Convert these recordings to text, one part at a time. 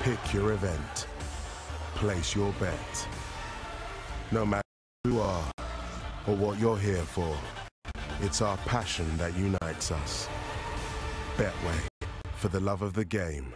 Pick your event. Place your bet. No matter who you are or what you're here for, it's our passion that unites us. Betway, for the love of the game.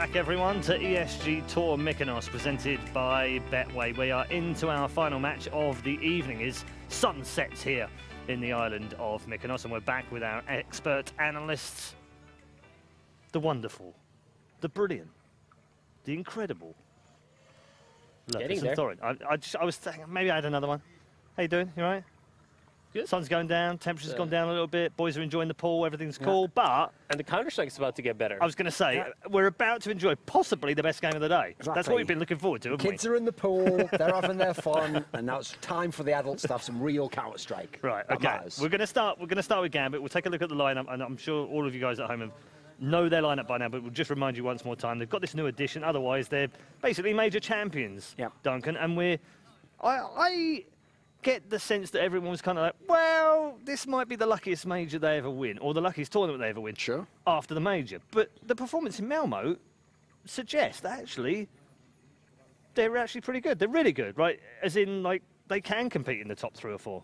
back everyone to ESG Tour Mykonos presented by Betway. We are into our final match of the evening. Is sunsets here in the island of Mykonos, and we're back with our expert analysts. The wonderful, the brilliant, the incredible. Getting there. I was thinking maybe I had another one. How you doing? You all right? Good. Sun's going down, temperature's gone down a little bit, boys are enjoying the pool, everything's cool, but... And the Counter-Strike's about to get better. I was going to say, we're about to enjoy possibly the best game of the day. Exactly. That's what we've been looking forward to, haven't we? Kids are in the pool, they're having their fun, and now it's time for the adults to have some real Counter-Strike. Right, that okay. matters. We're going to start with Gambit. We'll take a look at the lineup, and I'm sure all of you guys at home know their lineup by now, but we'll just remind you once more time. They've got this new addition, otherwise they're basically major champions, Duncan, and I get the sense that everyone was kind of like, well, this might be the luckiest major they ever win, or the luckiest tournament they ever win after the major. But the performance in Malmo suggests that actually they're actually pretty good. They're really good, right? As in, like, they can compete in the top 3 or 4.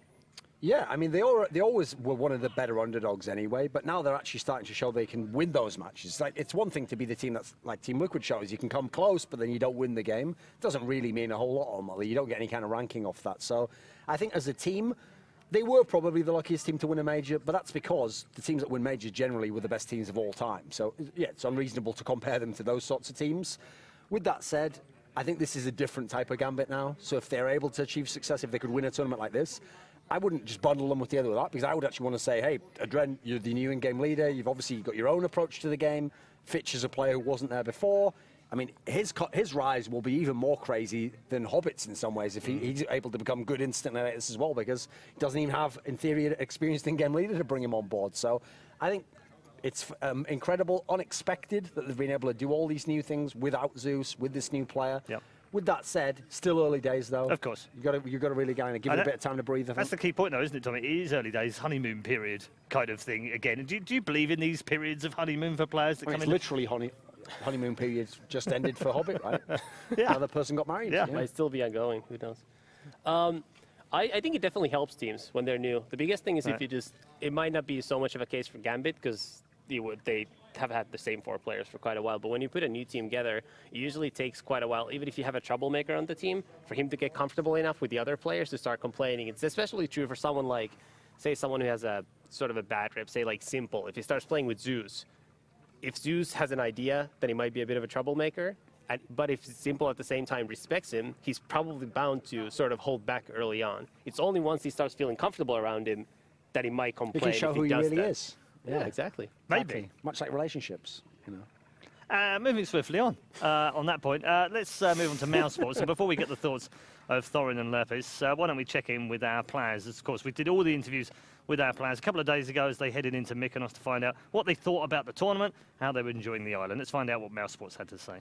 Yeah, I mean, they always were one of the better underdogs anyway, but now they're actually starting to show they can win those matches. Like, it's one thing to be the team that's like Team Liquid shows. You can come close, but then you don't win the game. It doesn't really mean a whole lot ultimately. You don't get any kind of ranking off that. So I think as a team, they were probably the luckiest team to win a major, but that's because the teams that win majors generally were the best teams of all time. So, yeah, it's unreasonable to compare them to those sorts of teams. With that said, I think this is a different type of Gambit now. So if they're able to achieve success, if they could win a tournament like this, I wouldn't just bundle them with the other with that, because I would actually want to say, hey, Adren, you're the new in-game leader. You've obviously got your own approach to the game. Fitch is a player who wasn't there before. I mean, his rise will be even more crazy than Hobbit's in some ways if he's able to become good instantly like this as well, because he doesn't even have, in theory, an experienced in-game leader to bring him on board. So I think it's incredible, unexpected that they've been able to do all these new things without Zeus, with this new player. Yep. With that said, still early days though. Of course. You've got to really kind of give it a bit of time to breathe. I think. That's the key point though, isn't it, Tommy? It is early days, honeymoon period kind of thing again. Do you believe in these periods of honeymoon for players that come in? It's literally honeymoon period just ended for Hobbit, right? Yeah. Another person got married. Yeah. Might still be ongoing, who knows? I think it definitely helps teams when they're new. The biggest thing is if you just, it might not be so much of a case for Gambit because they have had the same 4 players for quite a while, but when you put a new team together, it usually takes quite a while, even if you have a troublemaker on the team, for him to get comfortable enough with the other players to start complaining. It's especially true for someone like, say, someone who has a sort of a bad rep, say like Simple. If he starts playing with Zeus, if Zeus has an idea, then he might be a bit of a troublemaker, but if Simple at the same time respects him, he's probably bound to sort of hold back early on. It's only once he starts feeling comfortable around him that he might complain. He can show who he really is. Yeah, exactly. Maybe. Exactly. Much like relationships, you know. Moving swiftly on that point, let's move on to Mouse Sports. And before we get the thoughts of Thorin and Lerpis, why don't we check in with our players? Of course, we did all the interviews with our players a couple of days ago as they headed into Mykonos to find out what they thought about the tournament, how they were enjoying the island. Let's find out what Mouse Sports had to say.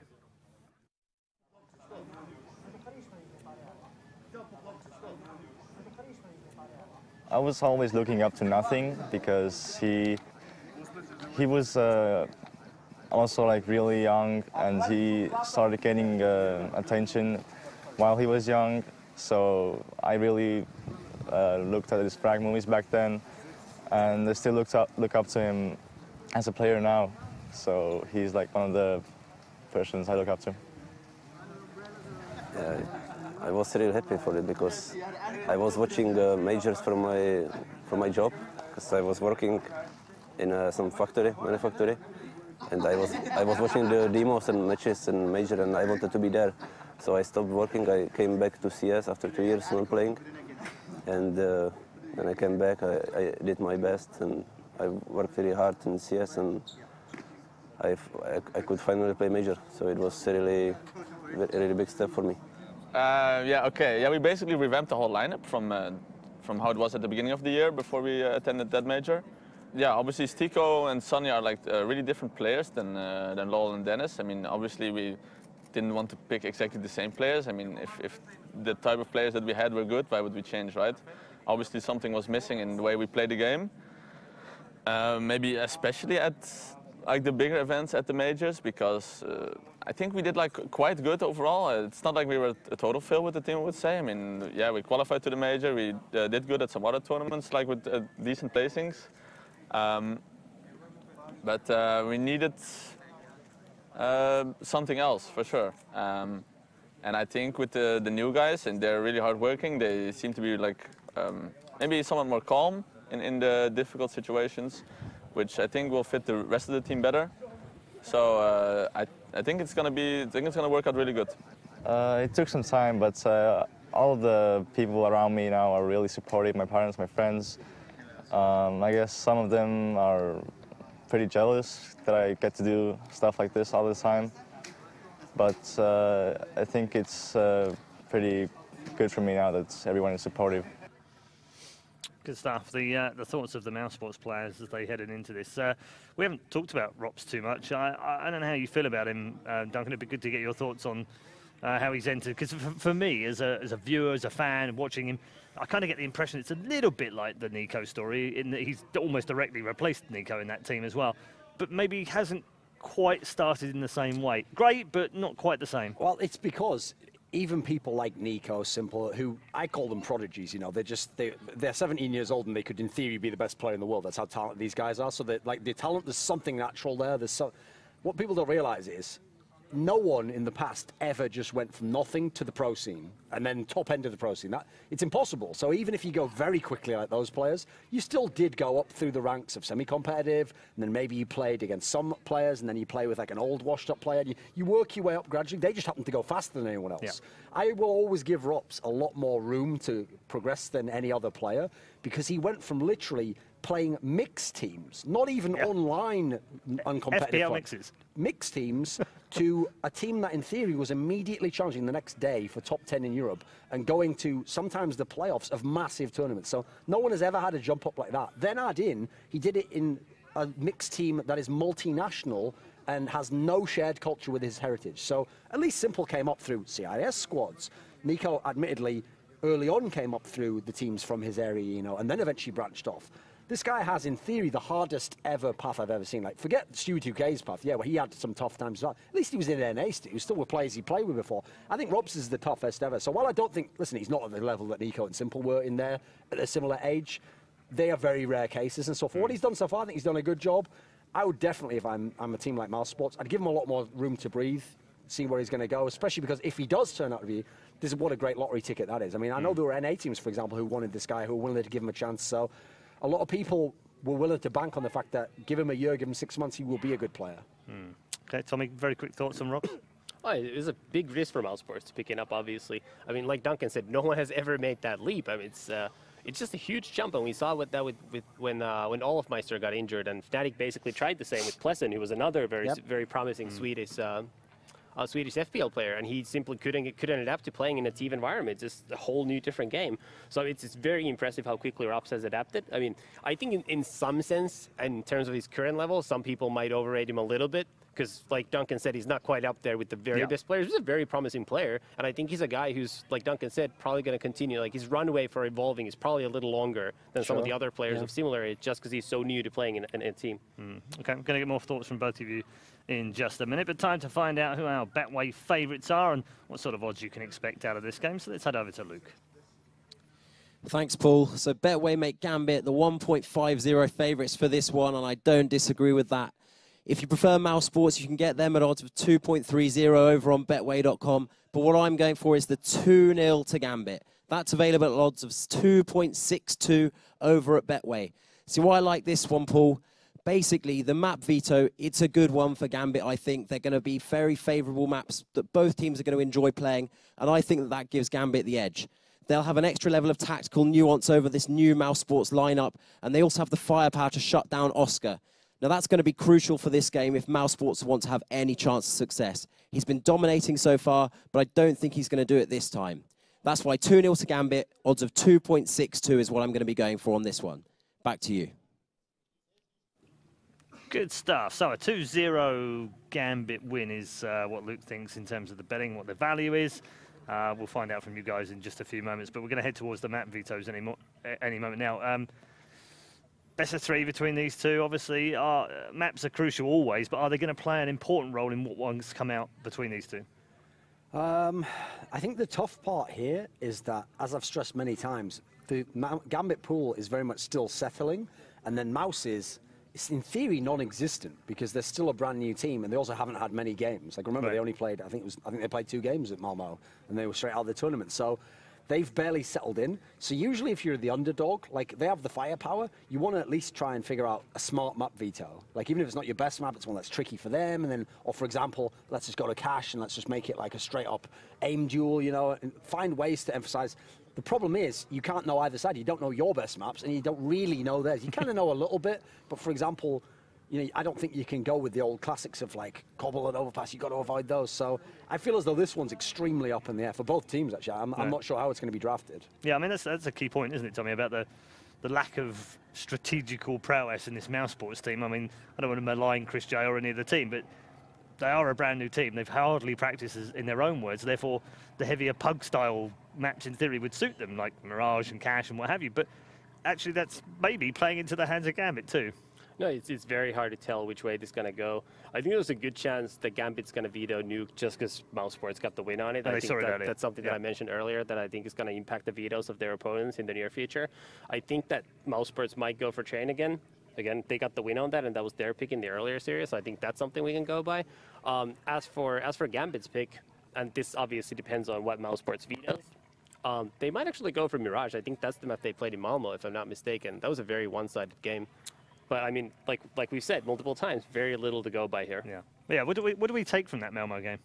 I was always looking up to Nothing because he was also like really young, and he started getting attention while he was young. So I really looked at his frag movies back then, and I still look up to him as a player now. So he's like one of the persons I look up to. I was really happy for it because I was watching majors from my job, because I was working in some manufactory, and I was watching the demos and matches and major, and I wanted to be there. So I stopped working. I came back to CS after 2 years not playing, and when I came back, I did my best, and I worked really hard in CS, and I could finally play major. So it was a really big step for me. We basically revamped the whole lineup from how it was at the beginning of the year before we attended that major. Yeah, obviously Stico and Sonny are like really different players than Lowell and Dennis. I mean, obviously we didn't want to pick exactly the same players. I mean, if the type of players that we had were good, why would we change, right? Obviously something was missing in the way we played the game. Maybe especially at like the bigger events at the majors, because I think we did like quite good overall. It's not like we were a total fail with the team, I would say. I mean, yeah, we qualified to the major. We did good at some other tournaments, like with decent placings. But we needed Something else, for sure. And I think with the new guys, and they're really hardworking, they seem to be like maybe somewhat more calm in the difficult situations, which I think will fit the rest of the team better. So I think it's gonna work out really good. It took some time, but all of the people around me now are really supportive. My parents, my friends. I guess some of them are pretty jealous that I get to do stuff like this all the time. But I think it's pretty good for me now that everyone is supportive. Good stuff. The thoughts of the Mouse Sports players as they headed into this. We haven't talked about Rops too much. I don't know how you feel about him, Duncan. It'd be good to get your thoughts on how he's entered. Because for me, as a viewer, as a fan, watching him, I kind of get the impression it's a little bit like the Nico story in that he's almost directly replaced Nico in that team as well. But maybe he hasn't quite started in the same way. Great, but not quite the same. Well, it's because even people like Nico, Simple, who I call them prodigies, you know, they're 17 years old and they could in theory be the best player in the world. That's how talented these guys are. So that like the talent, there's something natural there. What people don't realize is no one in the past ever just went from nothing to the pro scene and then top end of the pro scene. It's impossible. So even if you go very quickly like those players, you still did go up through the ranks of semi-competitive, and then maybe you played against some players, and then you play with like an old washed-up player. You work your way up gradually. They just happen to go faster than anyone else. Yeah. I will always give Rops a lot more room to progress than any other player because he went from literally playing mixed teams, not even online uncompetitive FPL mixes. Mixed teams to a team that in theory was immediately challenging the next day for top 10 in Europe and going to sometimes the playoffs of massive tournaments. So no one has ever had a jump up like that. Then add in, he did it in a mixed team that is multinational and has no shared culture with his heritage. So at least Simple came up through CIS squads. Nico, admittedly, early on came up through the teams from his area, you know, and then eventually branched off. This guy has, in theory, the hardest ever path I've ever seen. Like, forget Stewie 2K's path. Yeah, well, he had some tough times as well. At least he was in NA. He was still with players he played with before. I think Robs is the toughest ever. So while I don't think, listen, he's not at the level that Nico and Simple were in there at a similar age, they are very rare cases. And so for what he's done so far, I think he's done a good job. I would definitely, if I'm a team like Mouse Sports, I'd give him a lot more room to breathe, see where he's going to go, especially because if he does turn out to be, this is what a great lottery ticket that is. I mean, I know there were NA teams, for example, who wanted this guy, who were willing to give him a chance. So a lot of people were willing to bank on the fact that give him a year, give him 6 months, he will be a good player. Okay, Tommy, very quick thoughts on Rob? Oh, it was a big risk for Mouse Sports to pick it up, obviously. I mean, like Duncan said, no one has ever made that leap. I mean, it's just a huge jump, and we saw when Olofmeister got injured, and Fnatic basically tried the same with Pleasant, who was another very promising Swedish FPL player, and he simply couldn't adapt to playing in a team environment. It's just a whole new different game. So it's very impressive how quickly Rops has adapted. I mean, I think in some sense, in terms of his current level, some people might overrate him a little bit, because like Duncan said, he's not quite up there with the very best players. He's a very promising player, and I think he's a guy who's, like Duncan said, probably going to continue. Like, his runway for evolving is probably a little longer than some of the other players of similar age, just because he's so new to playing in a team. Okay, I'm going to get more thoughts from both of you in just a minute, but time to find out who our Betway favourites are and what sort of odds you can expect out of this game. So let's head over to Luke. Thanks, Paul. So Betway make Gambit the 1.50 favourites for this one, and I don't disagree with that. If you prefer Mouse Sports, you can get them at odds of 2.30 over on betway.com. But what I'm going for is the 2-0 to Gambit. That's available at odds of 2.62 over at Betway. See why I like this one, Paul? Basically, the map veto, it's a good one for Gambit, I think. They're going to be very favourable maps that both teams are going to enjoy playing, and I think that gives Gambit the edge. They'll have an extra level of tactical nuance over this new Mouse Sports lineup, and they also have the firepower to shut down Oscar. Now, that's going to be crucial for this game if Mouse Sports want to have any chance of success. He's been dominating so far, but I don't think he's going to do it this time. That's why 2-0 to Gambit, odds of 2.62 is what I'm going to be going for on this one. Back to you. Good stuff. So a 2-0 Gambit win is what Luke thinks in terms of the betting, what the value is. We'll find out from you guys in just a few moments, but we're going to head towards the map vetoes any moment now. Best of three between these two. Obviously, maps are crucial always, but are they going to play an important role in what ones come out between these two? I think the tough part here is that, as I've stressed many times, the Gambit pool is very much still settling, and then Mouse's it's in theory non-existent because they're still a brand new team and they also haven't had many games. Like remember, they only played, I think they played 2 games at Malmo and they were straight out of the tournament. So they've barely settled in. So usually if you're the underdog, like they have the firepower, you want to at least try and figure out a smart map veto. Like even if it's not your best map, it's one that's tricky for them. And then, or for example, let's just go to cash and let's just make it like a straight up aim duel, you know, and find ways to emphasize. The problem is you can't know either side. You don't know your best maps and you don't really know theirs. You kind of know a little bit, but for example, you know, I don't think you can go with the old classics of like Cobble and Overpass. You've got to avoid those. So I feel as though this one's extremely up in the air for both teams, actually. I'm not sure how it's going to be drafted. Yeah, I mean, that's a key point, isn't it, Tommy, about the lack of strategical prowess in this mouse sports team. I mean, I don't want to malign Chris J or any of the team, but they are a brand new team. They've hardly practiced, in their own words. Therefore, the heavier pug-style match, in theory, would suit them, like Mirage and Cash and what have you. But actually, that's maybe playing into the hands of Gambit, too. No, it's very hard to tell which way this is going to go. I think there's a good chance that Gambit's going to veto Nuke just because Mouse Sports got the win on it. I think that's something that I mentioned earlier that I think is going to impact the vetoes of their opponents in the near future. I think that Mouse Sports might go for Train again. Again, they got the win on that, and that was their pick in the earlier series. So I think that's something we can go by. As for Gambit's pick, and this obviously depends on what Mouse Sports vetoes, they might actually go for Mirage. I think that's the map they played in Malmo, if I'm not mistaken. That was a very one-sided game. But I mean, like we've said multiple times, very little to go by here. Yeah. Yeah. What do we take from that Malmo game?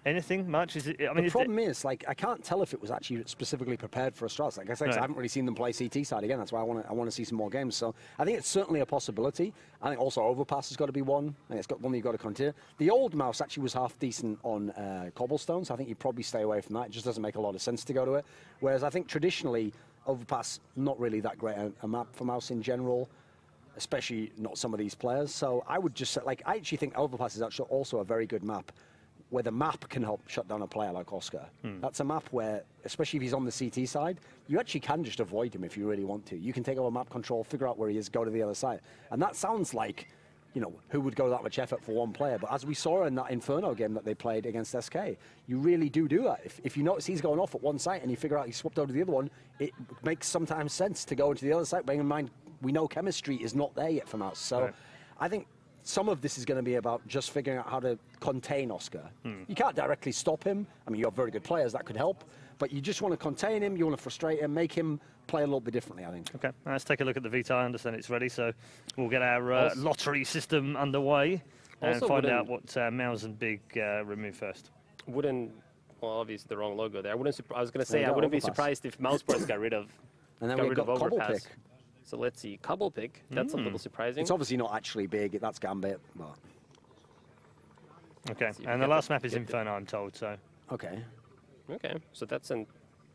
Anything much? Is it? I mean, the problem is, like, I can't tell if it was actually specifically prepared for Australis. Like I said, I haven't really seen them play CT side again. That's why I want to see some more games. So I think it's certainly a possibility. I think also Overpass has got to be one. I think it's got one you've got to consider. The old mouse actually was half decent on cobblestones. I think you'd probably stay away from that. It just doesn't make a lot of sense to go to it. Whereas I think traditionally Overpass not really that great a map for mouse in general, especially not some of these players. So I would just say, like, I actually think Overpass is actually also a very good map where the map can help shut down a player like Oscar. That's a map where, especially if he's on the CT side, you actually can just avoid him if you really want to. You can take over map control, figure out where he is, go to the other side. And that sounds like, you know, who would go that much effort for one player? But as we saw in that Inferno game that they played against SK, you really do that. If you notice he's going off at one site and you figure out he's swapped over to the other one, it makes sometimes sense to go into the other side, bearing in mind we know chemistry is not there yet from us. So I think some of this is going to be about just figuring out how to contain Oscar. You can't directly stop him. I mean, you have very good players that could help, but you just want to contain him, you want to frustrate him, make him play a little bit differently, I think. Okay, let's take a look at the veto. I understand it's ready, so we'll get our lottery system underway and find out what Mouse and Big remove first. Well, obviously the wrong logo there. I was going to say, I wouldn't be surprised if Mouse Sports got rid of Overpass. So let's see, Cobble pick. That's a little surprising. It's obviously not actually Big. That's Gambit. But okay, and the last map is Inferno, I'm told. So okay, so that's an.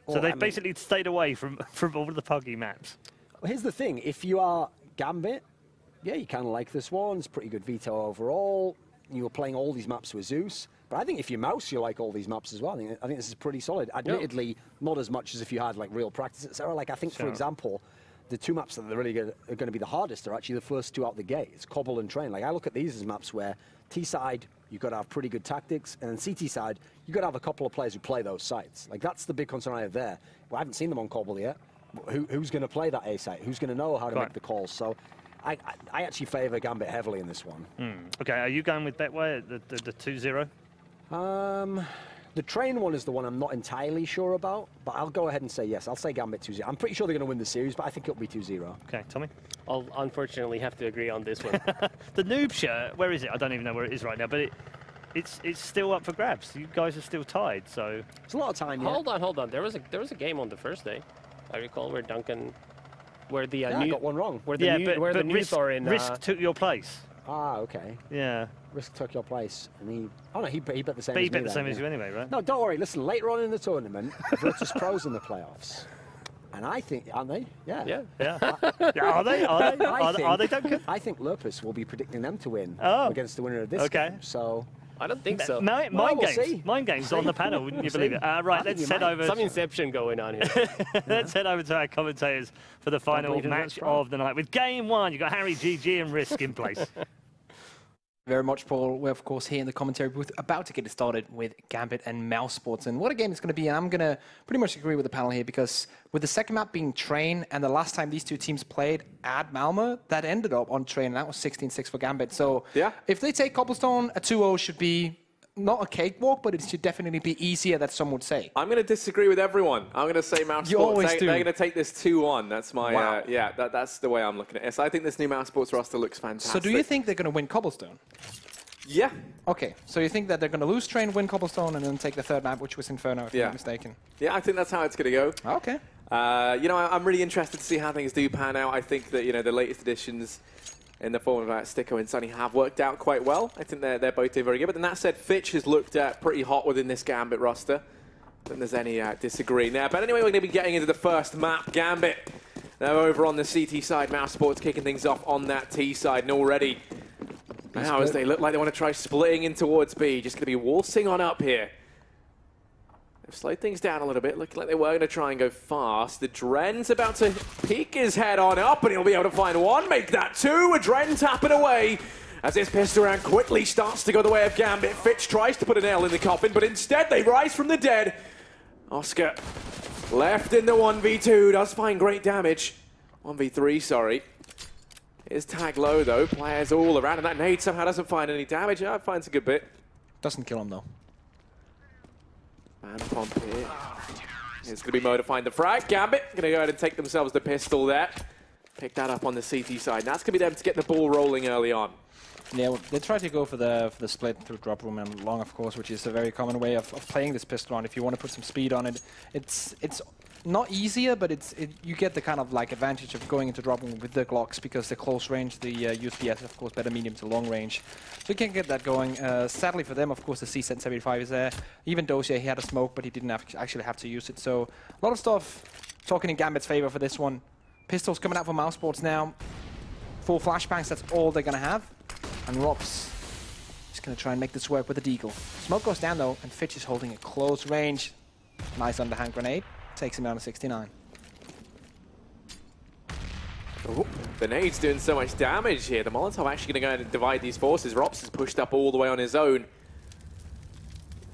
So they've basically stayed away from all of the puggy maps. Well, here's the thing: if you are Gambit, yeah, you kind of like this one. It's pretty good veto overall. You were playing all these maps with Zeus. But I think if you're Mouse, you like all these maps as well. I think this is pretty solid. Admittedly, not as much as if you had like real practice, etc. Like I think, for example, the two maps that are going to be the hardest are actually the first two out the gate. It's Cobble and Train. Like I look at these as maps where T side you've got to have pretty good tactics, and then CT side you've got to have a couple of players who play those sites. Like that's the big concern I have there. Well, I haven't seen them on Cobble yet. Who's going to play that A site? Who's going to know how to make the calls? So I actually favour Gambit heavily in this one. Okay, are you going with Betway the 2-0? The Train one is the one I'm not entirely sure about, but I'll go ahead and say yes. I'll say Gambit 2-0. I'm pretty sure they're going to win the series, but I think it'll be 2-0. Okay, Tommy? I'll unfortunately have to agree on this one. The noob shirt, where is it? I don't even know where it is right now, but it's still up for grabs. You guys are still tied, so... It's a lot of time, Hold on. There was a game on the first day, I recall, where Duncan... Where the I got one wrong. Where the Risk took your place. Ah, okay. Yeah. Risk took your place, and he bet the same. But he bet the same as you anyway, right? No, don't worry. Listen, later on in the tournament, Virtus Pro's in the playoffs, and I think, aren't they? Yeah. Are they? Are they, Duncan? I think Lurpus will be predicting them to win against the winner of this game. So. I don't think so. Mind games on the panel, wouldn't you believe it? Right, let's head over. Some inception going on here. Let's head over to our commentators for the final match of the night. With game one, you've got Harry, GG, and Risk in place. Very much, Paul. We're, of course, here in the commentary booth about to get it started with Gambit and Mousesports. And what a game it's going to be. And I'm going to pretty much agree with the panel here because with the second map being Train and the last time these two teams played at Malmö, that ended up on Train. And that was 16-6 for Gambit. So if they take Cobblestone, a 2-0 should be not a cakewalk, but it should definitely be easier, that some would say. I'm going to disagree with everyone. I'm going to say Mousesports. They're going to take this 2-1. That's my, that's the way I'm looking at it. So I think this new Mousesports roster looks fantastic. So do you think they're going to win Cobblestone? Yeah. Okay, so you think that they're going to lose Train, win Cobblestone, and then take the third map, which was Inferno, if I'm not mistaken? Yeah, I think that's how it's going to go. Okay. You know, I'm really interested to see how things do pan out. I think that, you know, the latest additions in the form of Sticko and Sunny have worked out quite well. I think they're both doing very good. But then that said, Fitch has looked pretty hot within this Gambit roster. I don't think there's any disagreeing there. But anyway, we're going to be getting into the first map, Gambit. Now over on the CT side, Mousesports kicking things off on that T side. And already, now as they look like they want to try splitting in towards B, just going to be waltzing on up here. They've slowed things down a little bit, looking like they were going to try and go fast. The Dren's about to peek his head on up, and he'll be able to find one, make that two. A Dren tapping away as this pistol round quickly starts to go the way of Gambit. Fitch tries to put a nail in the coffin, but instead they rise from the dead. Oscar left in the 1v2, does find great damage. 1v3, sorry. Is tag low though, players all around, and that nade somehow doesn't find any damage. Yeah, finds a good bit. Doesn't kill him though. Man pump here. It's going to be Mo to find the frag. Gambit going to go ahead and take themselves the pistol there. Pick that up on the CT side. And that's going to be them to get the ball rolling early on. Yeah, well, they try to go for the split through drop room and long, of course, which is a very common way of playing this pistol round. If you want to put some speed on it, it's not easier, but you get the kind of like advantage of going into drop room with the Glocks because the close range, the USP has, of course, better medium to long range. So you can get that going. Sadly for them, of course, the C-75 is there. Even Dosia, he had a smoke, but he didn't actually have to use it. So a lot of stuff talking in Gambit's favor for this one. Pistols coming out for Mousesports now. 4 flashbangs, that's all they're going to have. And Rops is going to try and make this work with the Deagle. Smoke goes down though, and Fitch is holding a close range. Nice underhand grenade. Takes him down to 69. Oh, the nade's doing so much damage here. The Molotov actually going to go ahead and divide these forces. Rops is pushed up all the way on his own.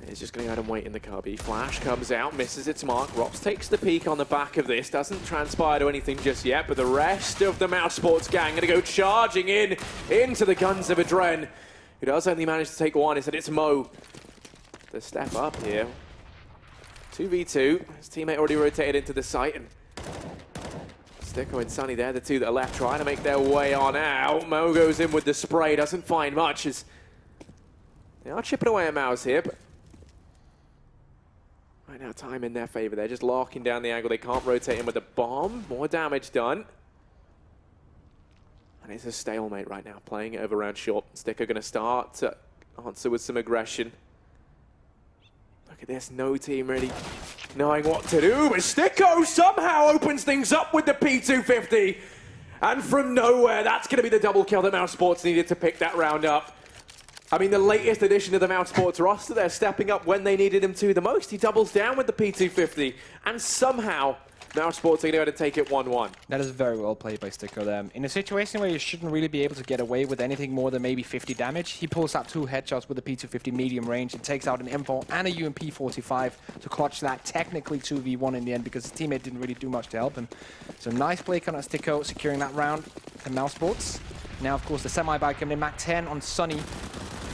He's just going to go ahead and wait in the cubby. Flash comes out, misses its mark. Rops takes the peek on the back of this. Doesn't transpire to anything just yet, but the rest of the Mousesports gang going to go charging into the guns of a Dren, who does only manage to take one. Instead, it's Mo to step up here. 2v2. His teammate already rotated into the site, and Sticko and Sunny there, the two that are left, trying to make their way on out. Mo goes in with the spray, doesn't find much. As they are chipping away at Mouse here, but right now time in their favor. They're just locking down the angle. They can't rotate in with the bomb. More damage done. And it's a stalemate right now, playing it over round short. Sticko going to start to answer with some aggression. Look at this, no team really knowing what to do, but Sticko somehow opens things up with the P250. And from nowhere, that's going to be the double kill that Mousesports needed to pick that round up. I mean, the latest addition to the Mousesports roster, they're stepping up when they needed him to the most. He doubles down with the P250, and somehow Mousesports are going to take it 1-1. That is very well played by Sticko there. In a situation where you shouldn't really be able to get away with anything more than maybe 50 damage, he pulls out 2 headshots with the P250 medium range and takes out an M4 and a UMP 45 to clutch that technically 2v1 in the end because his teammate didn't really do much to help him. So nice play coming out Sticko, securing that round. And Mousesports. Now, of course, the semi-bike coming in, Mac 10 on Sunny.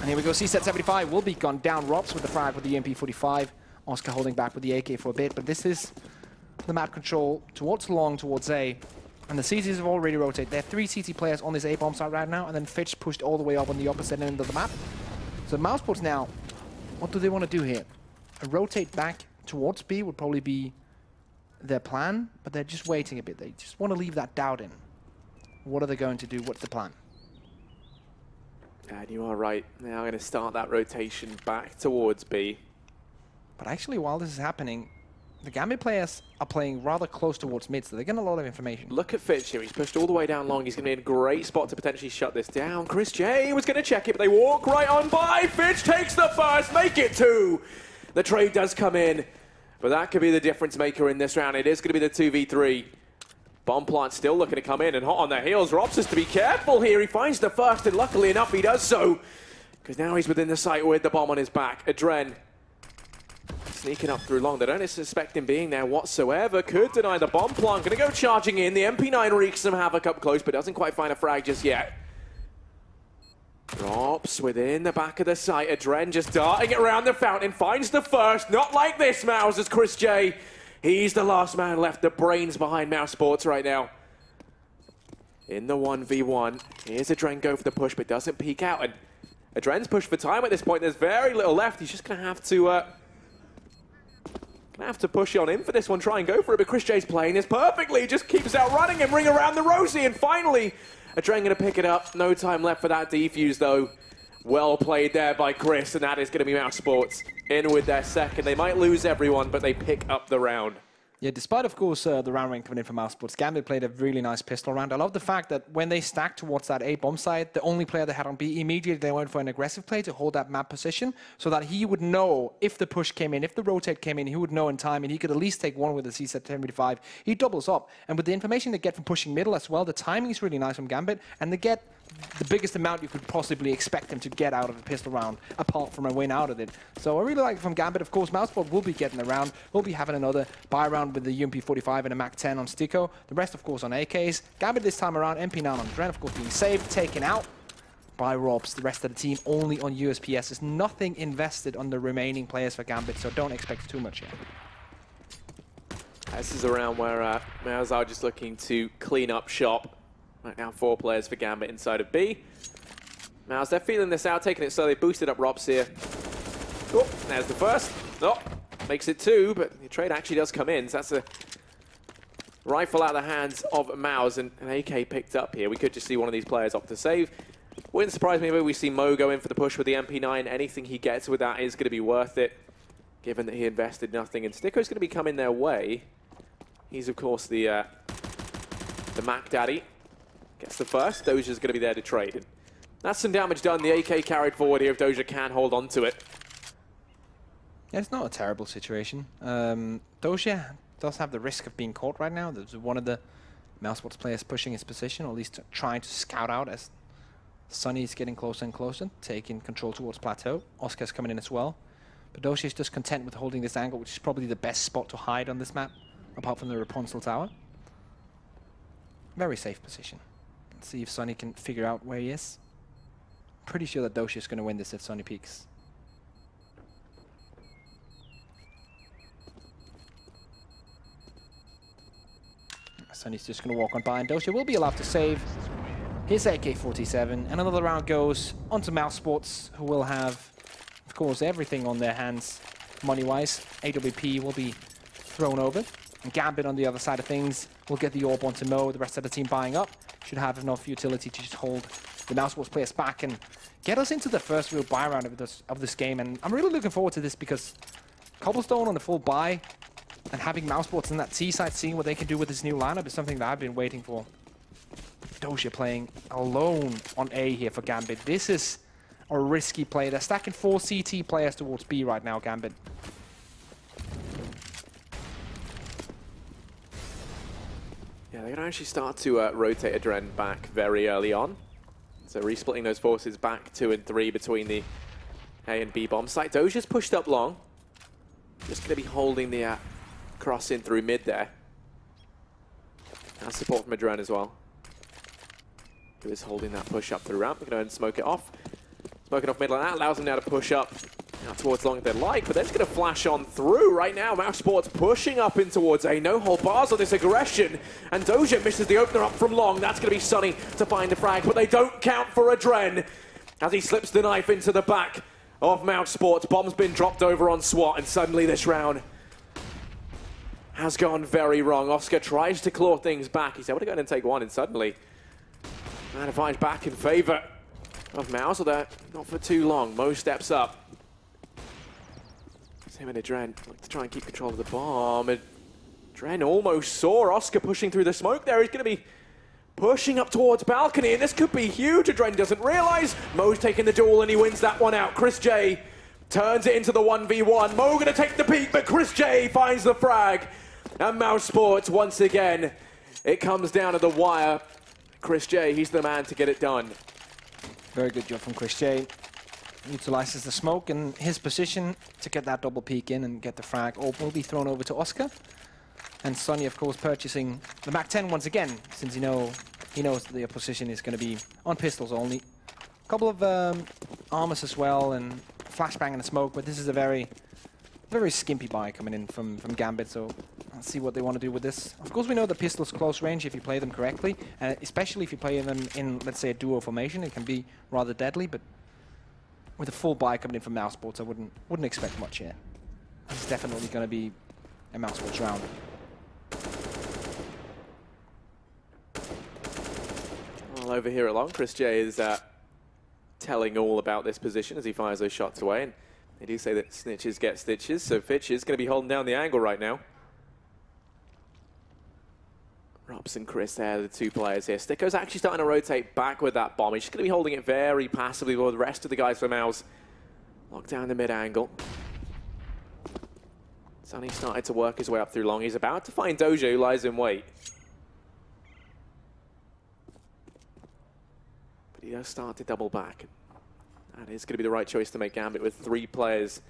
And here we go, C-75 will be gone down. Rops with the frag with the UMP 45. Oscar holding back with the AK for a bit, but this is the map control towards long, towards A. And the CTs have already rotated. There are 3 CT players on this A bomb site right now, and then Fitch pushed all the way up on the opposite end of the map. So Mousesports now, what do they want to do here? A rotate back towards B would probably be their plan, but they're just waiting a bit. They just want to leave that doubt in. What are they going to do? What's the plan? And you are right. Now I'm going to start that rotation back towards B. But actually, while this is happening, the Gambit players are playing rather close towards mid, so they're getting a lot of information. Look at Fitch here. He's pushed all the way down long. He's going to be in a great spot to potentially shut this down. Chris J was going to check it, but they walk right on by. Fitch takes the first, make it 2. The trade does come in, but that could be the difference maker in this round. It is going to be the 2v3. Bomb plant still looking to come in and hot on their heels. Robs us to be careful here. He finds the first, and luckily enough he does so, because now he's within the sight with the bomb on his back. Adren sneaking up through long. They don't suspect him being there whatsoever. Could deny the bomb plant. Gonna go charging in. The MP9 wreaks some havoc up close, but doesn't quite find a frag just yet. Drops within the back of the site. Adren just darting it around the fountain. Finds the first. Not like this, Mouse, as Chris J. He's the last man left. The brains behind Mouse Sports right now. In the 1v1. Here's Adren go for the push, but doesn't peek out. And Adren's pushed for time at this point. There's very little left. He's just going to have to push on in for this one, try and go for it, but Chris J's playing this perfectly. Just keeps outrunning him, ring around the rosy, and finally, Adren going to pick it up. No time left for that defuse, though. Well played there by Chris, and that is going to be Mouse Sports in with their second. They might lose everyone, but they pick up the round. Yeah, despite, of course, the round rank coming in from Mouse Sports, Gambit played a really nice pistol round. I love the fact that when they stacked towards that A bomb site, the only player they had on B, immediately they went for an aggressive play to hold that map position so that he would know if the push came in, if the rotate came in, he would know in time, and he could at least take one with the C-75. He doubles up. And with the information they get from pushing middle as well, the timing is really nice from Gambit, and they get the biggest amount you could possibly expect them to get out of a pistol round, apart from a win out of it. So I really like it from Gambit. Of course, Mouseport will be getting around. We'll be having another buy round with the UMP45 and a MAC-10 on Stico. The rest, of course, on AKs. Gambit this time around, MP9 on Dren, of course, being saved, taken out by Robs. The rest of the team only on USPS. There's nothing invested on the remaining players for Gambit, so don't expect too much yet. This is a round where Mouse are just looking to clean up shop. Right now, 4 players for Gambit inside of B. Mouse, they're feeling this out, taking it slow. They boosted up Robs here. Oh, there's the first. Oh, makes it 2, but the trade actually does come in. So that's a rifle out of the hands of Mouse, and an AK picked up here. We could just see one of these players opt to save. Wouldn't surprise me if we see Mo go in for the push with the MP9. Anything he gets with that is going to be worth it, given that he invested nothing. And Sticko's going to be coming their way. He's, of course, the Mac Daddy. Gets the first. Doja's going to be there to trade. And that's some damage done. The AK carried forward here if Doja can hold on to it. Yeah, it's not a terrible situation. Doja does have the risk of being caught right now. There's one of the Mousesports players pushing his position, or at least trying to scout out as Sunny's getting closer and closer, taking control towards Plateau. Oscar's coming in as well. But Doja is just content with holding this angle, which is probably the best spot to hide on this map, apart from the Rapunzel Tower. Very safe position. Let's see if Sunny can figure out where he is. Pretty sure that Doja is going to win this if Sunny peeks. Sunny's just going to walk on by, and Doja will be allowed to save his AK-47. And another round goes onto Mousesports, who will have, of course, everything on their hands money-wise. AWP will be thrown over. And Gambit on the other side of things will get the orb onto Mo. The rest of the team buying up should have enough utility to just hold the Mousesports players back and get us into the first real buy round of this game. And I'm really looking forward to this because Cobblestone on the full buy and having Mousesports in that T side, seeing what they can do with this new lineup is something that I've been waiting for. Doja playing alone on A here for Gambit. This is a risky play. They're stacking 4 CT players towards B right now, Gambit. Yeah, they're going to actually start to rotate Adren back very early on. So resplitting those forces back 2 and 3 between the A and B bomb site. Doja's pushed up long. Just going to be holding the cross in through mid there. And support from Adren as well. Who is holding that push up through ramp. They're going to smoke it off. Smoking off middle, and that allows them now to push up now towards long if they'd like, but they're just going to flash on through right now. Mousesports pushing up in towards A. No hold bars on this aggression, and Doja misses the opener up from long. That's going to be Sunny to find the frag, but they don't count for Adren as he slips the knife into the back of Mousesports. Bomb's been dropped over on SWAT, and suddenly this round has gone very wrong. Oscar tries to claw things back. He's able to go in and take one, and suddenly that finds back in favor of Mouse, although not for too long. Mo steps up. Same with Adren, to try and keep control of the bomb. And Adren almost saw Oscar pushing through the smoke there. He's going to be pushing up towards balcony, and this could be huge. Adren doesn't realize. Mo's taking the duel, and he wins that one out. Chris J turns it into the 1v1. Mo going to take the peek, but Chris J finds the frag. And Mousesports, once again, It comes down to the wire. Chris J, he's the man to get it done. Very good job from Chris J. Utilizes the smoke and his position to get that double peek in and get the frag. Orb will be thrown over to Oscar. And Sonny, of course, purchasing the MAC-10 once again, since he knows that the position is going to be on pistols only. A couple of armors as well, and flashbang and a smoke, but this is a very skimpy buy coming in from Gambit, so let's see what they want to do with this. Of course, we know the pistol's close range if you play them correctly, and especially if you play them in, let's say, a duo formation, it can be rather deadly, but with a full buy coming in from Mousesports, I wouldn't expect much here. It's definitely going to be a Mousesports round. Well, over here along, Chris J is telling all about this position as he fires those shots away. And they do say that snitches get stitches, so Fitch is going to be holding down the angle right now. Robs and Chris there, the two players here. Sticko's actually starting to rotate back with that bomb. He's just going to be holding it very passively while the rest of the guys from Mouse lock down the mid-angle. Sonny started to work his way up through long. He's about to find Dojo, who lies in wait. But he does start to double back. That is going to be the right choice to make Gambit with 3 players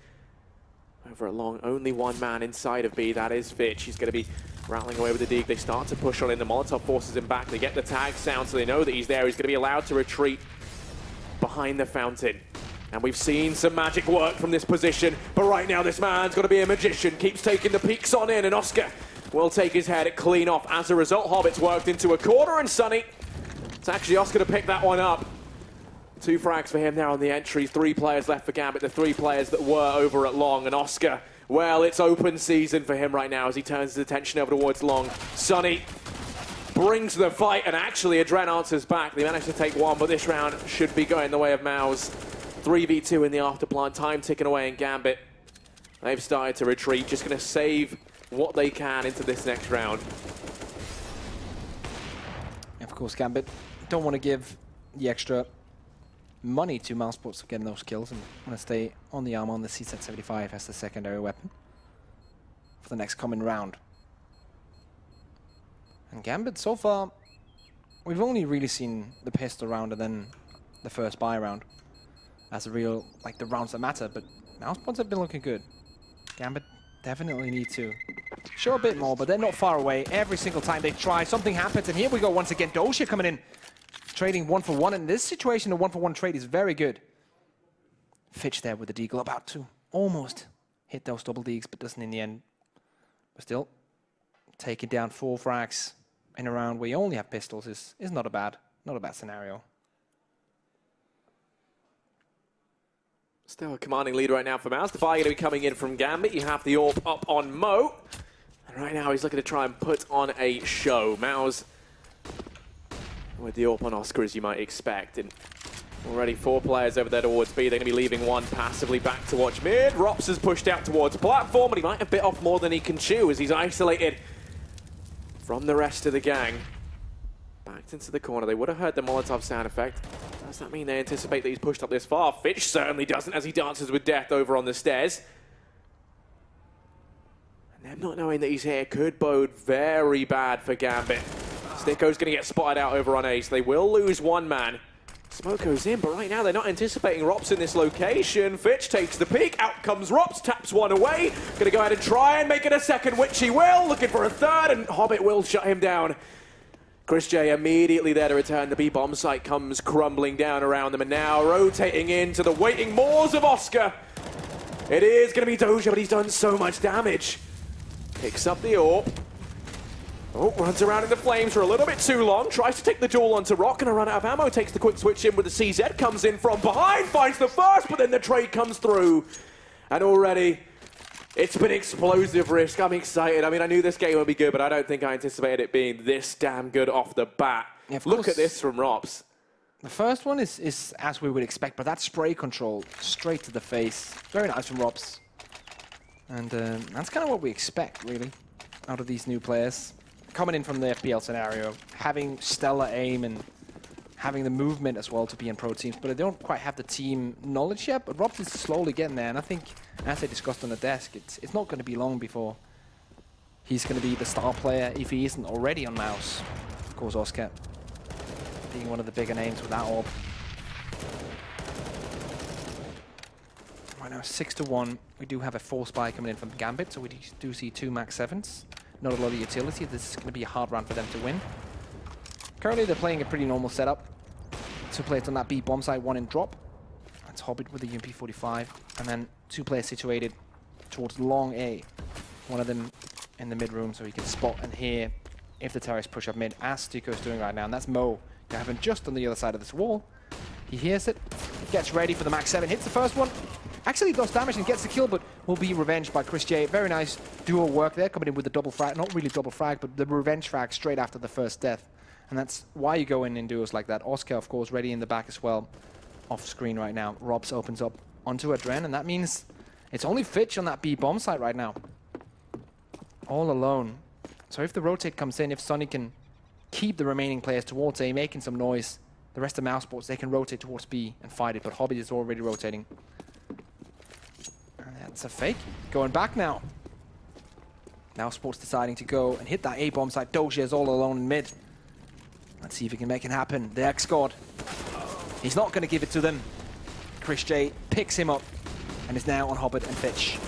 over at long. Only 1 man inside of B. That is Fitch. He's going to be rattling away with the dig. They start to push on in. The Molotov forces him back. They get the tag sound, so they know that he's there. He's going to be allowed to retreat behind the fountain. And we've seen some magic work from this position. But right now, this man's got to be a magician. Keeps taking the peeks on in. And Oscar will take his head clean off. As a result, Hobbit's worked into a corner. And Sonny, it's actually Oscar to pick that one up. 2 frags for him there on the entries. 3 players left for Gambit, the 3 players that were over at long. And Oscar, well, it's open season for him right now as he turns his attention over towards long. Sonny brings the fight, and actually Adren answers back. They managed to take 1, but this round should be going the way of Mouse. 3v2 in the afterplan, time ticking away in Gambit. They've started to retreat, just going to save what they can into this next round. Of course, Gambit don't want to give the extra money to Mousesports for getting those kills, and want to stay on the armor on the CZ-75 as the secondary weapon for the next coming round. And Gambit, so far, we've only really seen the pistol round and then the first buy round as the real, like, the rounds that matter, but Mousesports have been looking good. Gambit definitely need to show a bit more, but they're not far away. Every single time they try, something happens, and here we go once again. Doja coming in, trading 1 for 1, and in this situation, a 1 for 1 trade is very good. Fitch there with the deagle, about to almost hit those double deags, but doesn't in the end. But still, taking down 4 frags in a round where you only have pistols is not a bad scenario. Still a commanding lead right now for Mouse. The buy going to be coming in from Gambit. You have the AWP up on Mo. And right now he's looking to try and put on a show. Mouse with the AWP on Oscar, as you might expect. And already 4 players over there towards B. They're going to be leaving 1 passively back to watch mid. Rops has pushed out towards platform, but he might have bit off more than he can chew as he's isolated from the rest of the gang. Backed into the corner. They would have heard the Molotov sound effect. Does that mean they anticipate that he's pushed up this far? Fitch certainly doesn't as he dances with death over on the stairs. And them not knowing that he's here could bode very bad for Gambit. Sticko's going to get spotted out over on Ace. They will lose 1 man. Smoke goes in, but right now they're not anticipating Rops in this location. Fitch takes the peek. Out comes Rops, taps 1 away. Going to go ahead and try and make it a second, which he will. Looking for a third, and Hobbit will shut him down. Chris J immediately there to return. The B-bomb site comes crumbling down around them, and now rotating into the waiting maws of Oscar. It is going to be Doja, but he's done so much damage. Picks up the AWP. Oh, runs around in the flames for a little bit too long. Tries to take the duel onto Rock, gonna run out of ammo. Takes the quick switch in with the CZ. Comes in from behind, finds the first, but then the trade comes through. And already, it's been explosive risk. I'm excited. I mean, I knew this game would be good, but I don't think I anticipated it being this damn good off the bat. Yeah, look at this from Rops. The first one is as we would expect, but that spray control straight to the face. Very nice from Rops. And that's kind of what we expect, really, out of these new players. Coming in from the FPL scenario, having stellar aim and having the movement as well to be in pro teams, but they don't quite have the team knowledge yet, but Rops is slowly getting there, and I think, as I discussed on the desk, it's not going to be long before he's going to be the star player if he isn't already on Mouse. Of course, Oscar being one of the bigger names with that orb. Right now, 6-1. We do have a 4 spy coming in from Gambit, so we do see 2 max 7s. Not a lot of utility. This is going to be a hard round for them to win. Currently, they're playing a pretty normal setup. 2 players on that B bomb site, 1 in drop. That's Hobbit with the UMP-45, and then 2 players situated towards long A. One of them in the mid room, so he can spot and hear if the terrorists push up mid, as Stico is doing right now. And that's Mo. You have him just on the other side of this wall. He hears it, gets ready for the max 7, hits the first one. Actually does damage and gets the kill, but will be revenged by Chris J. Very nice duo work there, coming in with the double frag. Not really double frag, but the revenge frag straight after the first death. And that's why you go in duos like that. Oscar, of course, ready in the back as well. Off screen right now. Robs opens up onto Adren, and that means it's only Fitch on that B bomb site right now. All alone. So if the rotate comes in, if Sonny can keep the remaining players towards A, making some noise, the rest of Mousesports, they can rotate towards B and fight it, but Hobbit is already rotating. And that's a fake. Going back now. Mousesports deciding to go and hit that A bomb site. Doja is all alone in mid. Let's see if he can make it happen. The X-God. He's not going to give it to them. Chris J picks him up and is now on Hobbit and Fitch.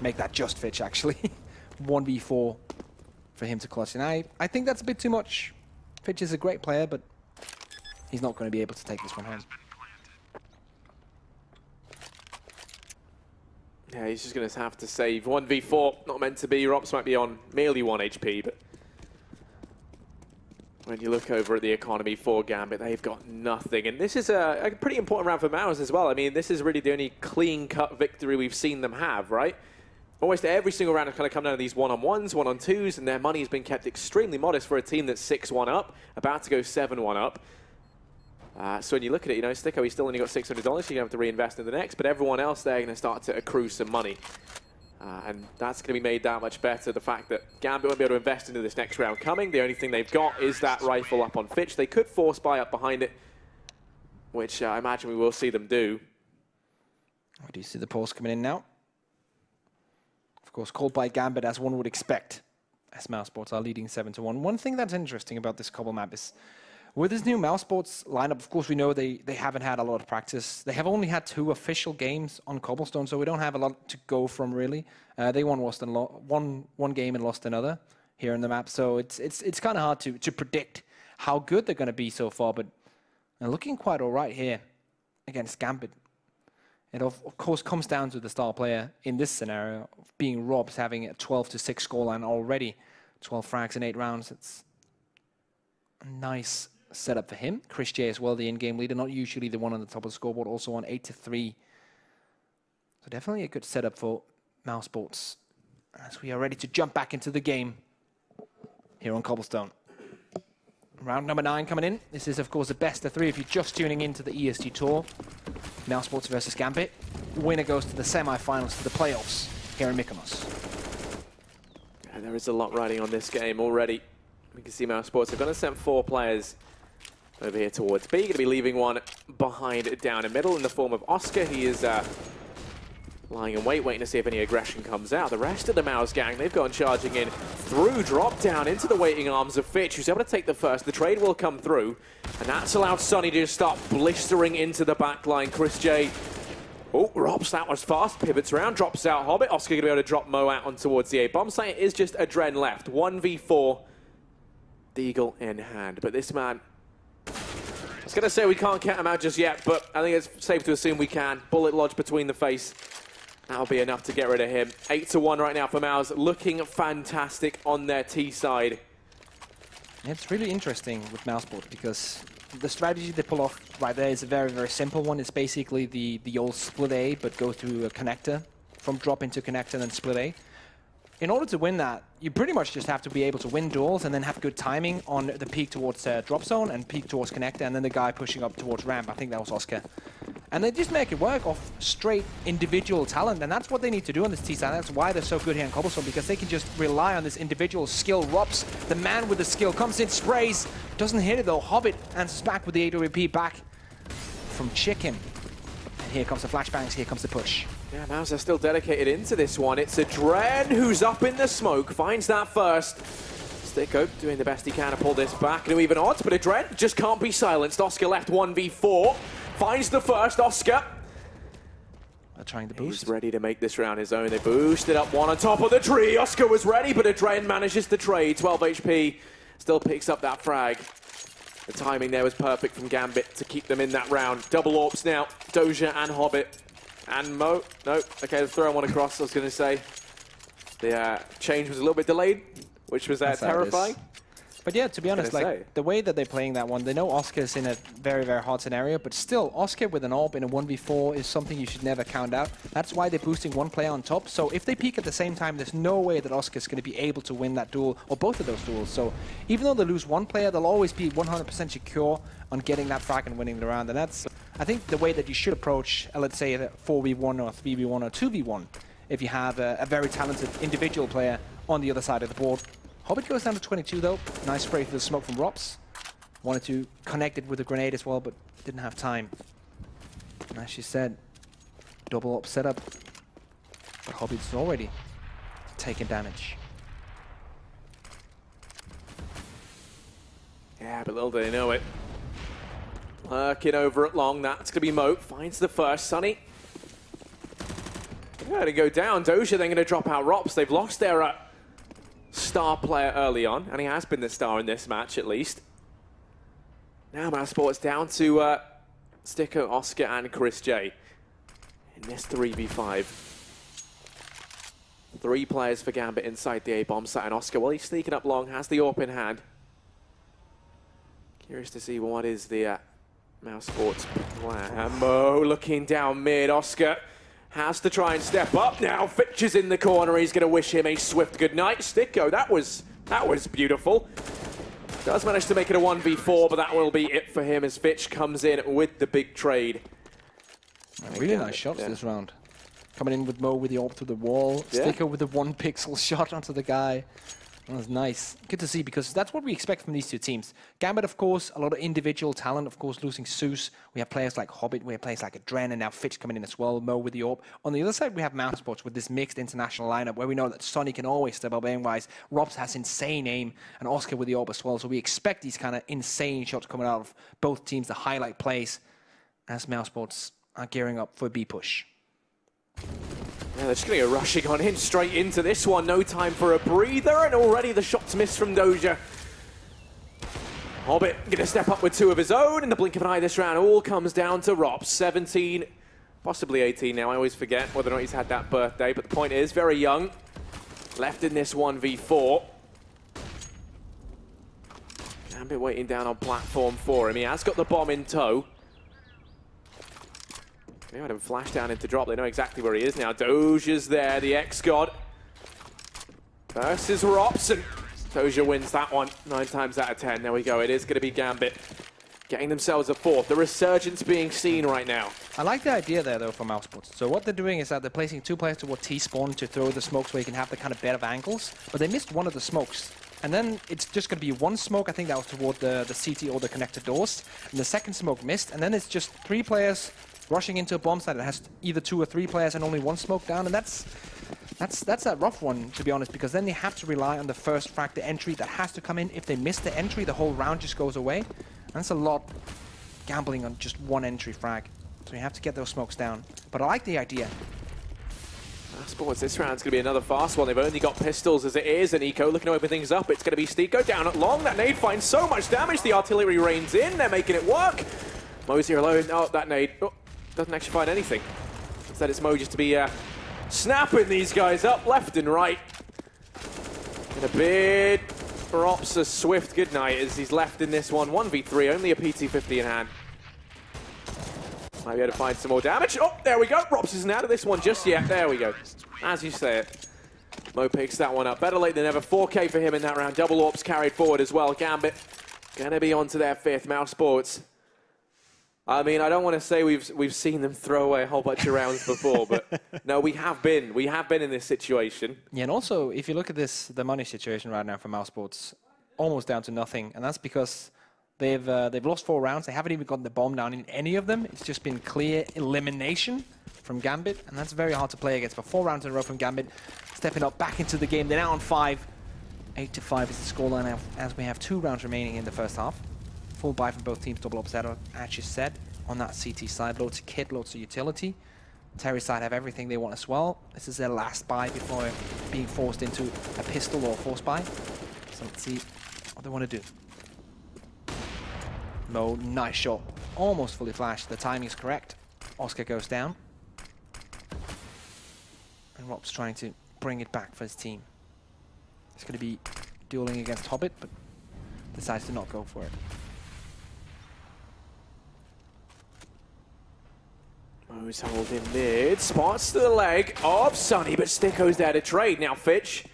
Make that just Fitch, actually. 1v4 for him to clutch. And I think that's a bit too much. Fitch is a great player, but he's not going to be able to take this one home. Yeah, he's just going to have to save. 1v4, not meant to be. Rops might be on merely 1 HP, but when you look over at the economy for Gambit, they've got nothing. And this is a pretty important round for Mouse as well. I mean, this is really the only clean-cut victory we've seen them have, right? Almost every single round has kind of come down to these 1-on-1s, 1-on-2s, and their money has been kept extremely modest for a team that's 6-1 up, about to go 7-1 up. So when you look at it, you know, Sticko, he's still only got $600. You're going to have to reinvest in the next, but everyone else, they're going to start to accrue some money. And that's going to be made that much better. The fact that Gambit won't be able to invest into this next round coming. The only thing they've got is that rifle up on Fitch. They could force buy up behind it, which I imagine we will see them do. We do see the pulse coming in now. Of course, called by Gambit, as one would expect, as Mousesports are leading 7-1. One thing that's interesting about this Cobble map is, with this new Mousesports lineup, of course, we know they haven't had a lot of practice. They have only had 2 official games on Cobblestone, so we don't have a lot to go from, really. They won one game and lost another here in the map, so it's kind of hard to predict how good they're going to be so far, but they're looking quite all right here against Gambit. It, of course, comes down to the star player in this scenario, being Robs, having a 12-6 scoreline already. 12 frags in 8 rounds. It's a nice setup for him. Chris J as well, the in-game leader, not usually the one on the top of the scoreboard, also on 8-3. So definitely a good setup for Mousesports as we are ready to jump back into the game here on Cobblestone. Round number 9 coming in. This is, of course, the best of 3 if you're just tuning into the ESG Tour. Mousesports versus Gambit. The winner goes to the semi-finals, to the playoffs here in Mykonos. Yeah, there is a lot riding on this game already. We can see Mousesports are going to send 4 players over here towards B. Going to be leaving one behind down in middle in the form of Oscar. He is lying in wait, waiting to see if any aggression comes out. The rest of the Mouse gang, they've gone charging in through drop down into the waiting arms of Fitch, who's able to take the first. The trade will come through, and that's allowed Sonny to just start blistering into the back line. Chris J. Oh, Robs, that was fast. Pivots around, drops out Hobbit. Oscar going to be able to drop Mo out on towards the A bomb site. It is just Adren left. 1v4. Deagle in hand. But this man, I was going to say we can't count him out just yet, but I think it's safe to assume we can. Bullet lodge between the face. That'll be enough to get rid of him. 8-1 right now for Mouse. Looking fantastic on their T side. It's really interesting with Mousesports because the strategy they pull off right there is a very, very simple one. It's basically the old split A, but go through a connector. From drop into connector and then split A. In order to win that, you pretty much just have to be able to win duels and then have good timing on the peak towards drop zone and peak towards connector, and then the guy pushing up towards ramp. I think that was Oscar. And they just make it work off straight individual talent, and that's what they need to do on this T-side. That's why they're so good here in Cobblestone, because they can just rely on this individual skill. Robs, the man with the skill, comes in, sprays, doesn't hit it though. Hobbit answers back with the AWP back from Chicken. And here comes the flashbangs, here comes the push. Yeah, Mouse are still dedicated into this one. It's a Dren who's up in the smoke, finds that first. Sticko doing the best he can to pull this back. No even odds, but a Dren just can't be silenced. Oscar left 1v4, finds the first. Oscar. They're trying to boost. He's ready to make this round his own. They boosted up one on top of the tree. Oscar was ready, but a Dren manages to trade. 12 HP, still picks up that frag. The timing there was perfect from Gambit to keep them in that round. Double AWPs now, Doja and Hobbit. And Mo, no, okay, let's throw one across, I was going to say. The change was a little bit delayed, which was terrifying. But yeah, to be honest, like the way that they're playing that one, they know Oscar's in a very, very hard scenario, but still, Oscar with an AWP in a 1v4 is something you should never count out. That's why they're boosting one player on top. So if they peak at the same time, there's no way that Oscar's going to be able to win that duel, or both of those duels. So even though they lose one player, they'll always be 100% secure on getting that frag and winning the round. And that's, I think, the way that you should approach, let's say, a 4v1 or 3v1 or 2v1, if you have a very talented individual player on the other side of the board. Hobbit goes down to 22 though. Nice spray through the smoke from Rops. Wanted to connect it with a grenade as well, but didn't have time. And as she said, double up setup. But Hobbit's already taking damage. Yeah, but little do they know it. Lurking over at long, that's going to be Moat. Finds the first, Sunny. They're going to go down. Doja then going to drop out Rops. They've lost their star player early on, and he has been the star in this match at least. Now Mousesports down to Sticko, Oscar, and Chris J in this 3v5. 3 players for Gambit inside the A-bomb site, and Oscar, well, he's sneaking up long, has the AWP in hand. Curious to see what is the Mousesports plan. Mo looking down mid. Oscar has to try and step up now. Fitch is in the corner. He's going to wish him a swift goodnight. Sticko, that was beautiful. Does manage to make it a 1v4, but that will be it for him as Fitch comes in with the big trade. Really nice shots this round. Coming in with Mo with the AWP through the wall. Yeah. Sticko with the 1 pixel shot onto the guy. That was nice. Good to see, because that's what we expect from these two teams. Gambit, of course, a lot of individual talent. Of course, losing Zeus. We have players like Hobbit. We have players like Dren, and now Fitch coming in as well. Mo with the AWP. On the other side, we have Mousesports with this mixed international lineup where we know that Sonny can always step up aim-wise. Robs has insane aim, and Oscar with the AWP as well. So we expect these kind of insane shots coming out of both teams to highlight plays as Mousesports are gearing up for a B-push. Yeah, they're just going to go rushing on in straight into this one. No time for a breather, and already the shots missed from Doja. Hobbit going to step up with 2 of his own in the blink of an eye this round. All comes down to Rops. 17, possibly 18 now. I always forget whether or not he's had that birthday, but the point is, very young. Left in this 1v4. Gambit waiting down on platform for him. He has got the bomb in tow. They might have flashed down into drop. They know exactly where he is now. Doja's there, the ex-god. Versus Rops, and Doja wins that one 9 times out of 10. There we go. It is going to be Gambit getting themselves a 4th. The resurgence being seen right now. I like the idea there, though, for Mousesports. So what they're doing is that they're placing 2 players toward T-spawn to throw the smokes where you can have the kind of bed of angles. But they missed one of the smokes. And then it's just going to be 1 smoke. I think that was toward the CT or the connected doors. And the second smoke missed. And then it's just 3 players rushing into a bomb site that has either 2 or 3 players and only 1 smoke down, and that's a rough one, to be honest, because then they have to rely on the first frag, the entry that has to come in. If they miss the entry, the whole round just goes away. And that's a lot gambling on just 1 entry frag. So you have to get those smokes down. But I like the idea. Sports, this round's going to be another fast one. They've only got pistols as it is, and Eco looking to open things up. It's going to be Sticko down at long. That nade finds so much damage. The artillery rains in. They're making it work. Mo's here alone. Oh, that nade doesn't actually find anything. Instead, it's Mo just to be snapping these guys up left and right. In a bid for Ops, a swift goodnight as he's left in this one. 1v3, only a PT-50 in hand. Might be able to find some more damage. Oh, there we go. Rops isn't out of this one just yet. There we go. As you say it. Mo picks that one up. Better late than ever. 4K for him in that round. Double AWPs carried forward as well. Gambit gonna be on to their 5th. Mousesports. I mean, I don't want to say we've seen them throw away a whole bunch of rounds before, but no, we have been in this situation. Yeah, and also, if you look at the money situation right now for Mousesports, almost down to nothing, and that's because they've lost 4 rounds. They haven't even gotten the bomb down in any of them. It's just been clear elimination. from Gambit, and that's very hard to play against. But 4 rounds in a row from Gambit, stepping up back into the game. They're now on 5. 8-5 is the scoreline as we have 2 rounds remaining in the first half. Full buy from both teams, double upset, as you said. On that CT side, loads of kit, loads of utility. Terry side have everything they want as well. This is their last buy before being forced into a pistol or force buy. So let's see what they want to do. Mo, nice shot. Almost fully flashed. The timing is correct. Oscar goes down. And Rob's trying to bring it back for his team. He's going to be dueling against Hobbit, but decides to not go for it. Mo's holding mid, spots the leg of Sunny, but Sticko's there to trade. Now Fitch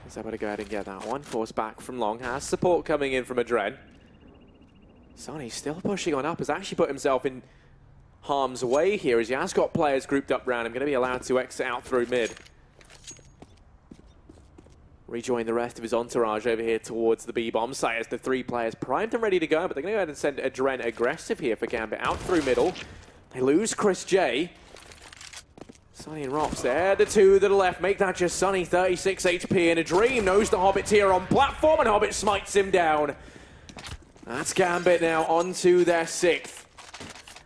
is able to go ahead and get that one. Force back from long, has support coming in from Adren. Sunny still pushing on up, has actually put himself in harm's way here as he has got players grouped up around him, going to be allowed to exit out through mid. Rejoin the rest of his entourage over here towards the B-bomb site as the 3 players primed and ready to go, but they're going to go ahead and send Adren aggressive here for Gambit out through middle. They lose Chris J. Sunny and Rops there, the 2 that are left make that just Sunny, 36 HP and a dream. Knows the Hobbit's here on platform and Hobbit smites him down. That's Gambit now onto their 6th.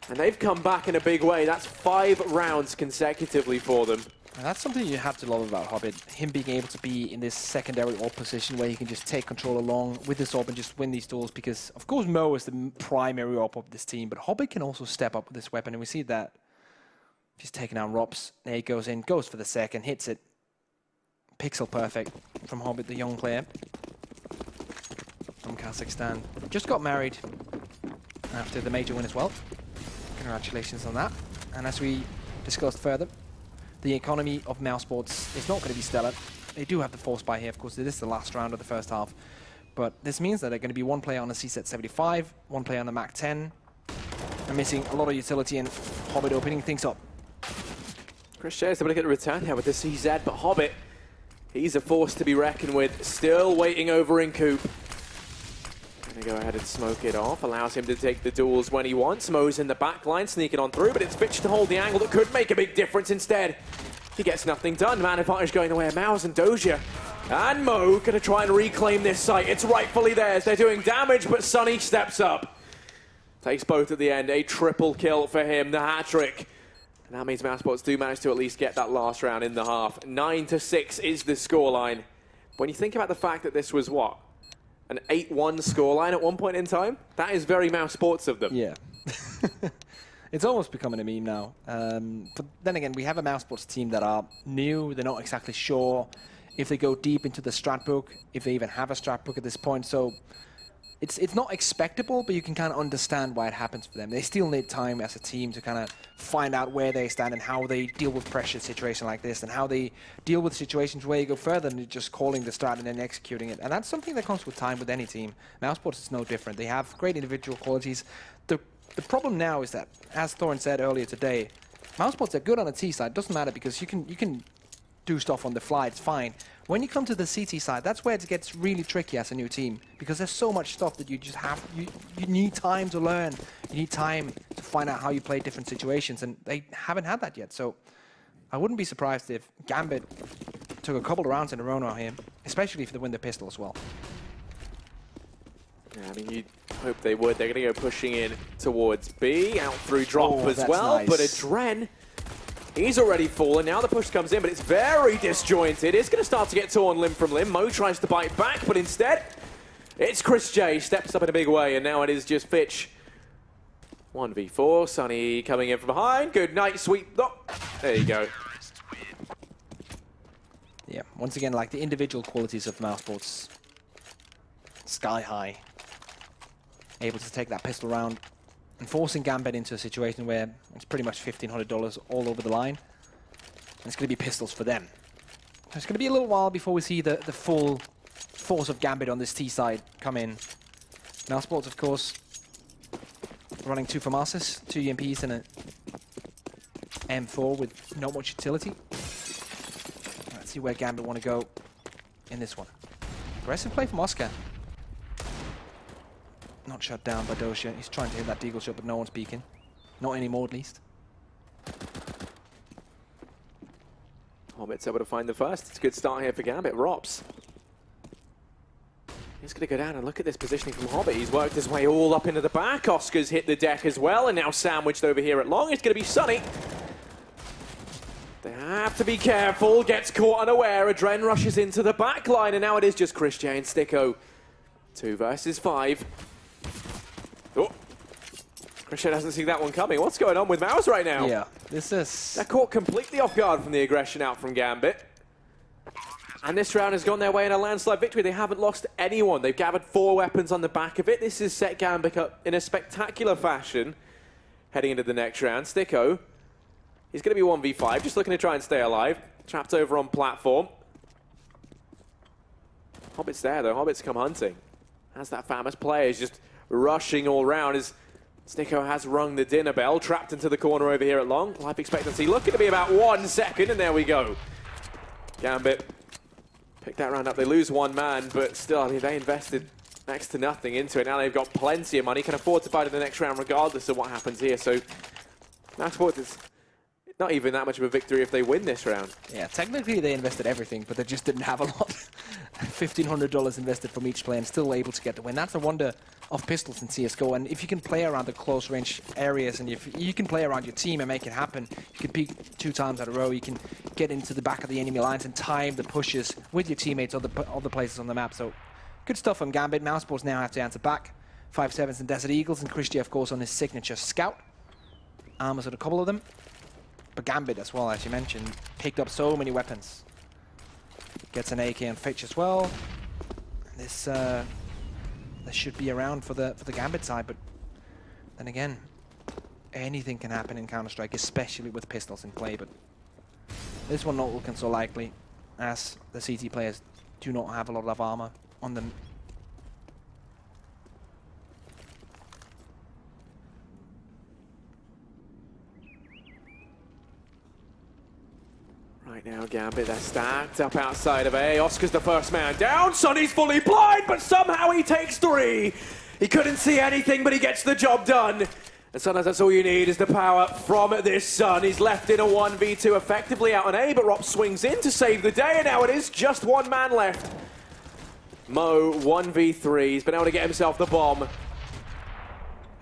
And they've come back in a big way. That's 5 rounds consecutively for them. And that's something you have to love about Hobbit, him being able to be in this secondary AWP position where he can just take control along with this AWP and just win these duels, because of course Mo is the primary AWP of this team, but Hobbit can also step up with this weapon, and we see that. He's taking out Rops, there he goes in, goes for the second, hits it. Pixel perfect from Hobbit, the young player from Kazakhstan. Just got married after the major win as well. Congratulations on that. And as we discussed further, the economy of Mousesports is not going to be stellar. They do have the force buy here, of course. It is the last round of the first half. But this means that they're going to be 1 player on the CZ 75, 1 player on the Mac 10. I'm missing a lot of utility, and Hobbit opening things up. Chris J is able to get a return here with the CZ, but Hobbit, he's a force to be reckoned with. Still waiting over in Coop. Going to go ahead and smoke it off. Allows him to take the duels when he wants. Mo's in the back line, sneaking on through, but it's Fitch to hold the angle that could make a big difference instead. He gets nothing done. Man advantage going away. Mouse and Doja. And Mo going to try and reclaim this site. It's rightfully theirs. They're doing damage, but Sunny steps up. Takes both at the end. A triple kill for him, the hat-trick. And that means Mousesports do manage to at least get that last round in the half. 9-6 is the scoreline. When you think about the fact that this was, what, an 8-1 scoreline at one point in time, that is very Mousesports of them. Yeah. It's almost becoming a meme now. But then again, we have a Mousesports team that are new. They're not exactly sure if they go deep into the strat book, if they even have a strat book at this point. So it's not expectable, but you can kind of understand why it happens for them. They still need time as a team to kind of find out where they stand and how they deal with pressure situation like this, and how they deal with situations where you go further than just calling the strat and then executing it. And that's something that comes with time with any team. Mousesports is no different. They have great individual qualities. The problem now is that, as Thorin said earlier today, Mousesports are good on the T side. Doesn't matter, because you can do stuff on the fly. It's fine. When you come to the CT side, that's where it gets really tricky as a new team, because there's so much stuff that you just have. You need time to learn. You need time to find out how you play different situations, and they haven't had that yet. So I wouldn't be surprised if Gambit took a couple of rounds in a row now here, especially if they win the pistol as well. Yeah, I mean, you'd hope they would. They're going to go pushing in towards B, out through drop as well. Nice. But Adren, he's already fallen. Now the push comes in, but it's very disjointed. It's going to start to get torn limb from limb. Mo tries to bite back, but instead, it's Chris J. Steps up in a big way, and now it is just Fitch. 1v4, Sunny coming in from behind. Good night, sweet. Oh, there you go. Yeah, once again, like the individual qualities of Mousesports, sky high. Able to take that pistol round and forcing Gambit into a situation where it's pretty much $1,500 all over the line. And it's going to be pistols for them. So it's going to be a little while before we see the full force of Gambit on this T side come in. Mousesports, of course, running 2 FAMASas, 2 EMPs, and a M4 with not much utility. Let's see where Gambit want to go in this one. Aggressive play from Oscar. Not shut down by Doja. He's trying to hit that deagle shot, but no one's peeking. Not anymore, at least. Hobbit's able to find the first. It's a good start here for Gambit. Rops. He's going to go down and look at this positioning from Hobbit. He's worked his way all up into the back. Oscar's hit the deck as well, and now sandwiched over here at long. It's going to be Sunny. They have to be careful. Gets caught unaware. Adren rushes into the back line, and now it is just Chris J and Sticko. 2 versus 5. Oh. Chris J doesn't see that one coming. What's going on with Mouse right now? Yeah, this is... They're caught completely off guard from the aggression out from Gambit. And this round has gone their way in a landslide victory. They haven't lost anyone. They've gathered 4 weapons on the back of it. This has set Gambit up in a spectacular fashion heading into the next round. Sticko, he's going to be 1v5, just looking to try and stay alive. Trapped over on platform. Hobbit's there, though. Hobbit's come hunting. As that famous player is just rushing all round as Sticko has rung the dinner bell. Trapped into the corner over here at long. Life expectancy looking to be about 1 second, and there we go. Gambit pick that round up. They lose 1 man, but still, I mean, they invested next to nothing into it. Now they've got plenty of money, can afford to fight in the next round regardless of what happens here. So, Max Sports is not even that much of a victory if they win this round. Yeah, technically they invested everything, but they just didn't have a lot. $1,500 invested from each player and still able to get the win. That's the wonder of pistols in CSGO. And if you can play around the close range areas and if you can play around your team and make it happen, you can peek 2 times in a row, you can get into the back of the enemy lines and time the pushes with your teammates other places on the map. So good stuff from Gambit. Mousesports now have to answer back. 5-7s and Desert Eagles, and Chris J, of course, on his signature Scout. Armors on a couple of them. But Gambit as well, as you mentioned, picked up so many weapons. Gets an AK and Fitch as well. This should be around for the Gambit side, but then again, anything can happen in Counter-Strike, especially with pistols in play. But this one not looking so likely, as the CT players do not have a lot of armor on them. Right now, Gambit, they're stacked up outside of A. Oscar's the first man down. Sonny's fully blind, but somehow he takes 3. He couldn't see anything, but he gets the job done. And sometimes that's all you need is the power from this Sun. He's left in a 1v2 effectively out on A, but Rob swings in to save the day, and now it is just 1 man left. Mo, 1v3. He's been able to get himself the bomb.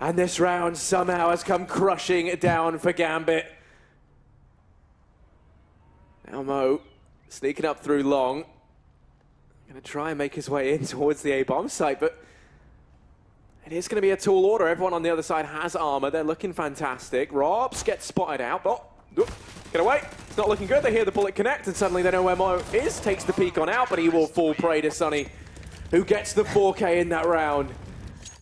And this round somehow has come crushing down for Gambit. Now Mo, sneaking up through long. Going to try and make his way in towards the A-bomb site, but it is going to be a tall order. Everyone on the other side has armor. They're looking fantastic. Robs gets spotted out. Oh, get away. It's not looking good. They hear the bullet connect, and suddenly they know where Mo is. Takes the peek on out, but he will fall prey to Sunny, who gets the 4K in that round.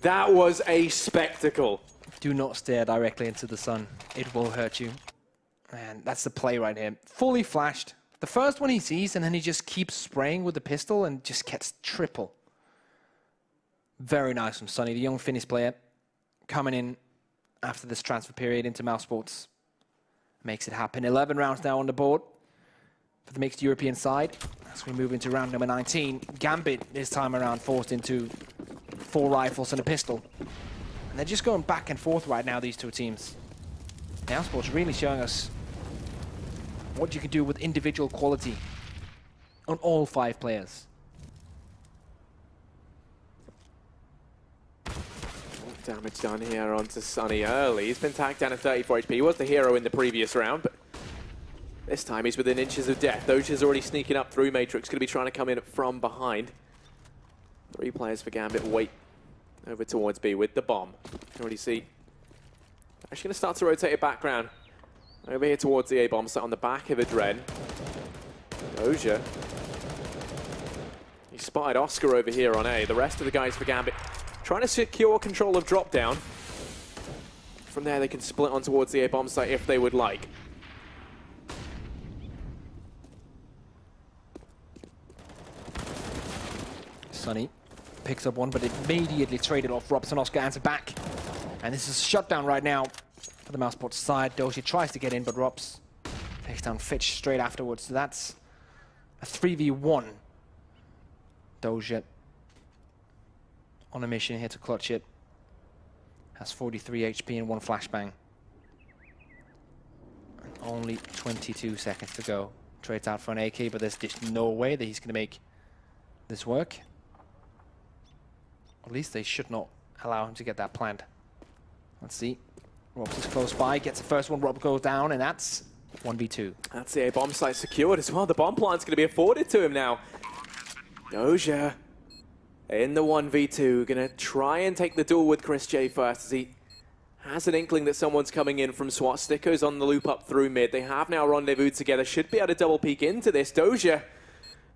That was a spectacle. Do not stare directly into the sun. It will hurt you. Man, that's the play right here. Fully flashed. The first one he sees, and then he just keeps spraying with the pistol and just gets triple. Very nice from Sunny, the young Finnish player, coming in after this transfer period into Mousesports. Makes it happen. 11 rounds now on the board for the mixed European side. As we move into round number 19, Gambit this time around forced into 4 rifles and a pistol. And they're just going back and forth right now, these 2 teams. Mousesports really showing us what you can do with individual quality on all 5 players. Damage done here onto Sunny early. He's been tagged down at 34 HP. He was the hero in the previous round, but this time he's within inches of death. Doja's already sneaking up through Matrix, going to be trying to come in from behind. 3 players for Gambit wait over towards B with the bomb. You can already see. Actually going to start to rotate it background. Over here towards the A-bomb set on the back of Adren. Doja. He spotted Oscar over here on A. The rest of the guys for Gambit trying to secure control of drop down. From there they can split on towards the A-bomb site if they would like. Sunny picks up one, but immediately traded off. Robson Oscar answer back. And this is a shutdown right now for the Mousesports side. Doji tries to get in, but Robs takes down Fitch straight afterwards. So that's a 3v1. Doja on a mission here to clutch it. Has 43 HP and 1 flashbang. Only 22 seconds to go. Trades out for an AK, but there's just no way that he's going to make this work. At least they should not allow him to get that planned. Let's see. Robs is close by, gets the first one. Rob goes down, and that's 1v2. That's the A-bomb site secured as well. The bomb plant's going to be afforded to him now. Doja in the 1v2, going to try and take the duel with Chris J first as he has an inkling that someone's coming in from SWAT. Sticko's on the loop up through mid. They have now rendezvoused together. Should be able to double peek into this. Doja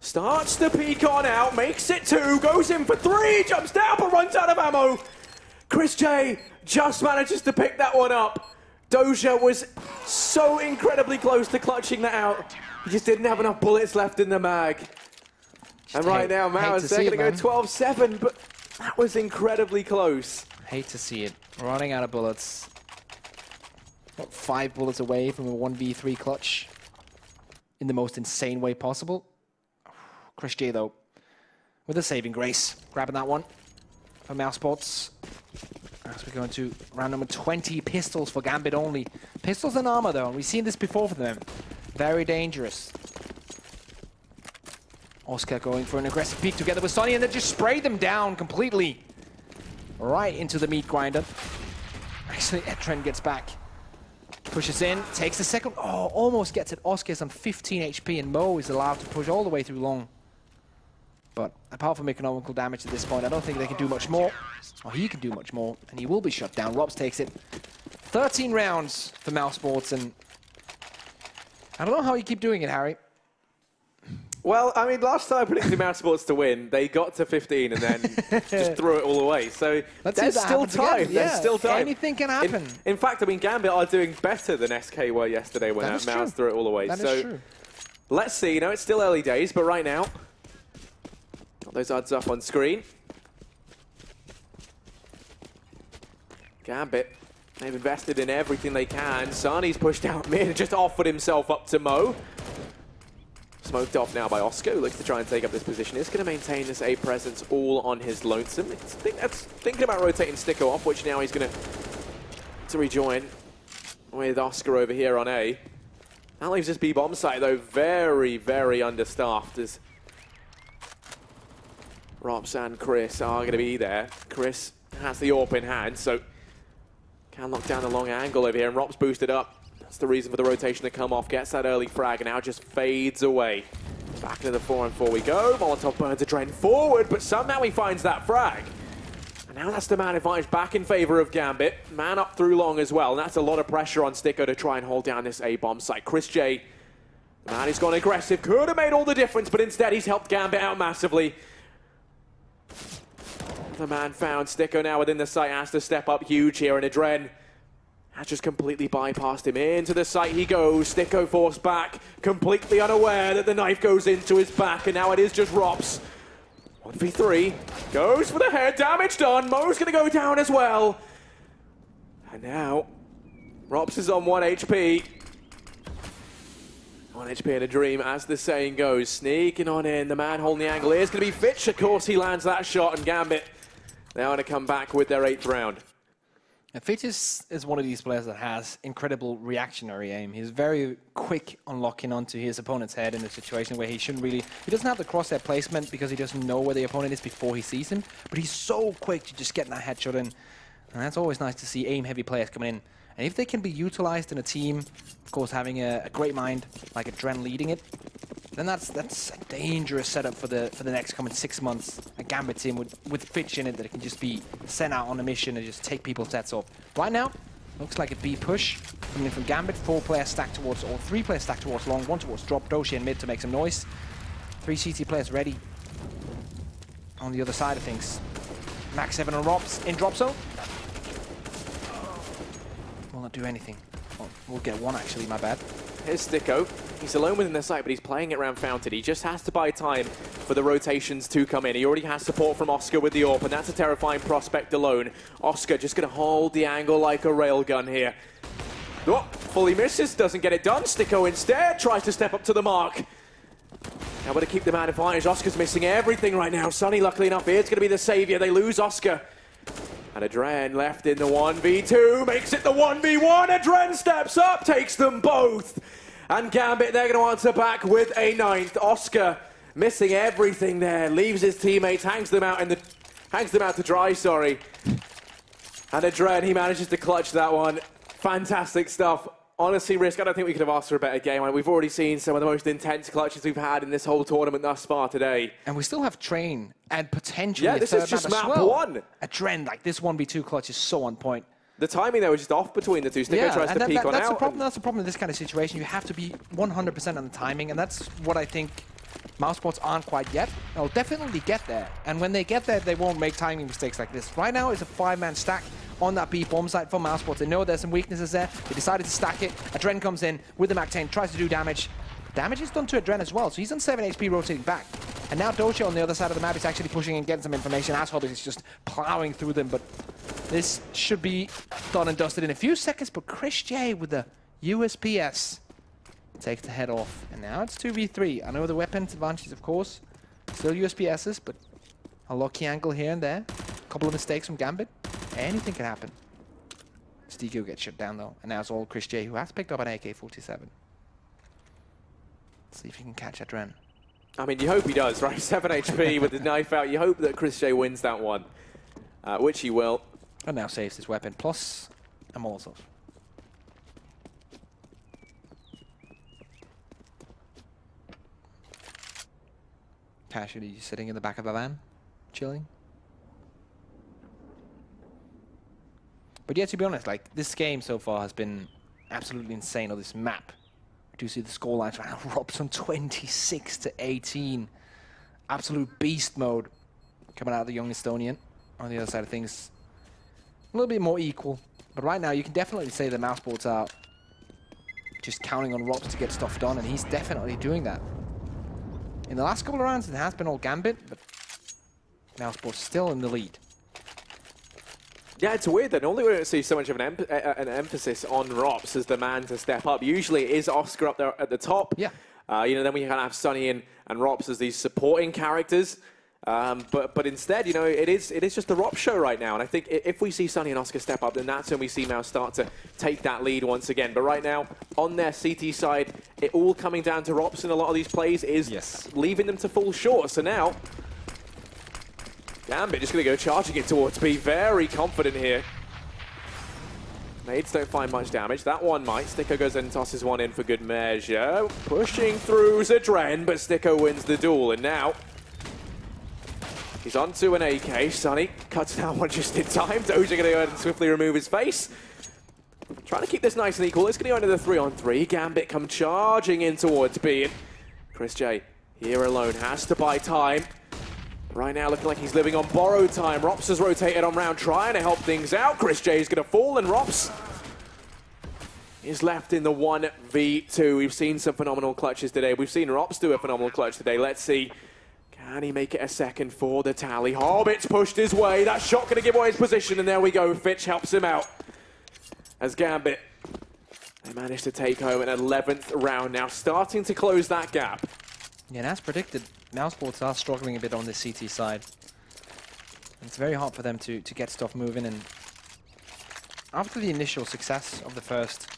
starts to peek on out, makes it 2, goes in for 3, jumps down but runs out of ammo. Chris J just manages to pick that one up. Doja was so incredibly close to clutching that out. He just didn't have enough bullets left in the mag. And right now, Mauer's going to go 12-7, but that was incredibly close. Hate to see it. Running out of bullets. What, 5 bullets away from a 1v3 clutch in the most insane way possible. Chris J, though, with a saving grace. Grabbing that one for Mousesports. As we go into round number 20, pistols for Gambit only. Pistols and armor, though. We've seen this before for them. Very dangerous. Oscar going for an aggressive peek together with Sonny, and they just spray them down completely. Right into the meat grinder. Actually, Etren gets back. Pushes in, takes the second. Oh, almost gets it. Oscar's on 15 HP, and Mo is allowed to push all the way through long. But apart from economical damage at this point, I don't think they can do much more. Or he can do much more, and he will be shut down. Robs takes it. 13 rounds for Mousesports, and I don't know how you keep doing it, Harry. Well, I mean, last time I predicted Mousesports to win, they got to 15 and then just threw it all away. So there's still time. There's still time. Anything can happen. In fact, I mean, Gambit are doing better than SK were yesterday when Mouse threw it all away. That is true. Let's see. You know, it's still early days, but right now, got those odds up on screen. Gambit, they've invested in everything they can. Sani's pushed out mid and just offered himself up to Mo. Smoked off now by Oscar, who looks to try and take up this position. He's going to maintain this A presence all on his lonesome. Thinking about rotating Sticko off, which now he's going to rejoin with Oscar over here on A. That leaves this B-bomb site, though, very, very understaffed as Robs and Chris are going to be there. Chris has the AWP in hand, so can lock down the long angle over here, and Robs boosted up. That's the reason for the rotation to come off. Gets that early frag and now just fades away. Back into the 4-on-4 we go. Molotov burns a train forward, but somehow he finds that frag. And now that's the man advantage back in favor of Gambit. Man up through long as well. And that's a lot of pressure on Sticko to try and hold down this A-bomb site. Chris J, the man who's gone aggressive, could have made all the difference, but instead he's helped Gambit out massively. The man found. Sticko now within the site has to step up huge here, and Adren has just completely bypassed him. Into the site he goes. Sticko forced back, completely unaware that the knife goes into his back, and now it is just Robs. 1v3, goes for the head, damage done. Mo's gonna go down as well. And now, Robs is on 1 HP. 1 HP in a dream, as the saying goes. Sneaking on in, the man holding the angle here is gonna be Fitch. Of course, he lands that shot, and Gambit now gonna come back with their 8th round. Fitch is one of these players that has incredible reactionary aim. He's very quick on locking onto his opponent's head in a situation where he shouldn't really... He doesn't have the crosshair placement because he doesn't know where the opponent is before he sees him, but he's so quick to just get that headshot in. And that's always nice to see aim-heavy players coming in. And if they can be utilized in a team, of course, having a great mind like Adren leading it, then that's a dangerous setup for the next coming 6 months. A Gambit team with Fitch in it that can just be sent out on a mission and just take people's sets off. Right now, looks like a B push coming in from Gambit. 4 players stacked towards, or 3 players stacked towards long, 1 towards drop. Doshi in mid to make some noise. 3 CT players ready on the other side of things. Max 7 on Robs in drop zone. Will not do anything. Oh, we'll get 1 actually, my bad. Here's Sticko. He's alone within the site, but he's playing it around Fountain. He just has to buy time for the rotations to come in. He already has support from Oscar with the AWP, and that's a terrifying prospect alone. Oscar just going to hold the angle like a railgun here. Oh, fully misses, doesn't get it done. Sticko instead tries to step up to the mark. Now to keep the man advantage. Oscar's missing everything right now. Sonny, luckily enough, is going to be the savior. They lose Oscar. And Adren left in the 1v2, makes it the 1v1. Adren steps up, takes them both. And Gambit, they're going to answer back with a 9th. Oscar missing everything there, leaves his teammates, hangs them out to dry, sorry. And Adren, he manages to clutch that one. Fantastic stuff. Honestly, Risk, I don't think we could have asked for a better game. We've already seen some of the most intense clutches we've had in this whole tournament thus far today. And we still have Train and potentially a this is just map one. Adren, like this 1v2 clutch is so on point. The timing there was just off between the two. Sticko tries to peek on that's out. That's the problem in this kind of situation. You have to be 100% on the timing, and that's what I think Mousesports aren't quite yet. They'll definitely get there. And when they get there, they won't make timing mistakes like this. Right now, it's a 5-man stack on that B bomb site for Mousesports. They know there's some weaknesses there. They decided to stack it. Adren comes in with the Mac-10, tries to do damage. Damage is done to Adren as well, so he's on 7 HP rotating back. And now Doja on the other side of the map is actually pushing and getting some information. Asshole is just plowing through them, but this should be done and dusted in a few seconds. But Chris J with the USPS takes the head off. And now it's 2v3. I know the weapon advantages, of course. Still USPSs, but a lucky angle here and there. A couple of mistakes from Gambit. Anything can happen. Stikko gets shut down, though. And now it's all Chris J, who has picked up an AK-47. Let's see if he can catch Adren. I mean, you hope he does, right? 7 HP with the knife out. You hope that Chris J wins that one, which he will. And now saves his weapon, plus a Molotov. Casually sitting in the back of a van, chilling. But yeah, to be honest, like, this game so far has been absolutely insane on this map. We do see the scorelines right now. Robson 26-18. Absolute beast mode coming out of the young Estonian. On the other side of things, a little bit more equal. But right now, you can definitely say the Mousesports are just counting on Robs to get stuff done, and he's definitely doing that. In the last couple of rounds, it has been all Gambit, but Mousesports still in the lead. Yeah, it's weird that normally we don't see so much of an emphasis on Rops as the man to step up. Usually it is Oscar up there at the top. Yeah. You know, then we kind of have Sunny and Rops as these supporting characters. But instead, you know, it is just the Rops show right now. And I think if we see Sunny and Oscar step up, then that's when we see Mouse start to take that lead once again. But right now, on their CT side, it all coming down to Rops in a lot of these plays is leaving them to fall short. So now, Gambit just going to go charging it towards B. Very confident here. Nades don't find much damage. That one might. Stikko goes in and tosses one in for good measure. Pushing through Zadren, but Stikko wins the duel. And now he's onto an AK. Sunny cuts down one just in time. Doja going to go ahead and swiftly remove his face. Trying to keep this nice and equal. It's going to go into the 3-on-3. Gambit come charging in towards B. And Chris J here alone has to buy time. Right now, looking like he's living on borrowed time. Rops has rotated on round, trying to help things out. Chris J is going to fall, and Rops is left in the 1v2. We've seen some phenomenal clutches today. We've seen Rops do a phenomenal clutch today. Let's see. Can he make it a second for the tally? Hobbit's pushed his way. That shot going to give away his position, and there we go. Fitch helps him out. As Gambit, they managed to take home an 11th round now, starting to close that gap. Yeah, and as predicted, Mousesports are struggling a bit on the CT side. It's very hard for them to get stuff moving, and after the initial success of the first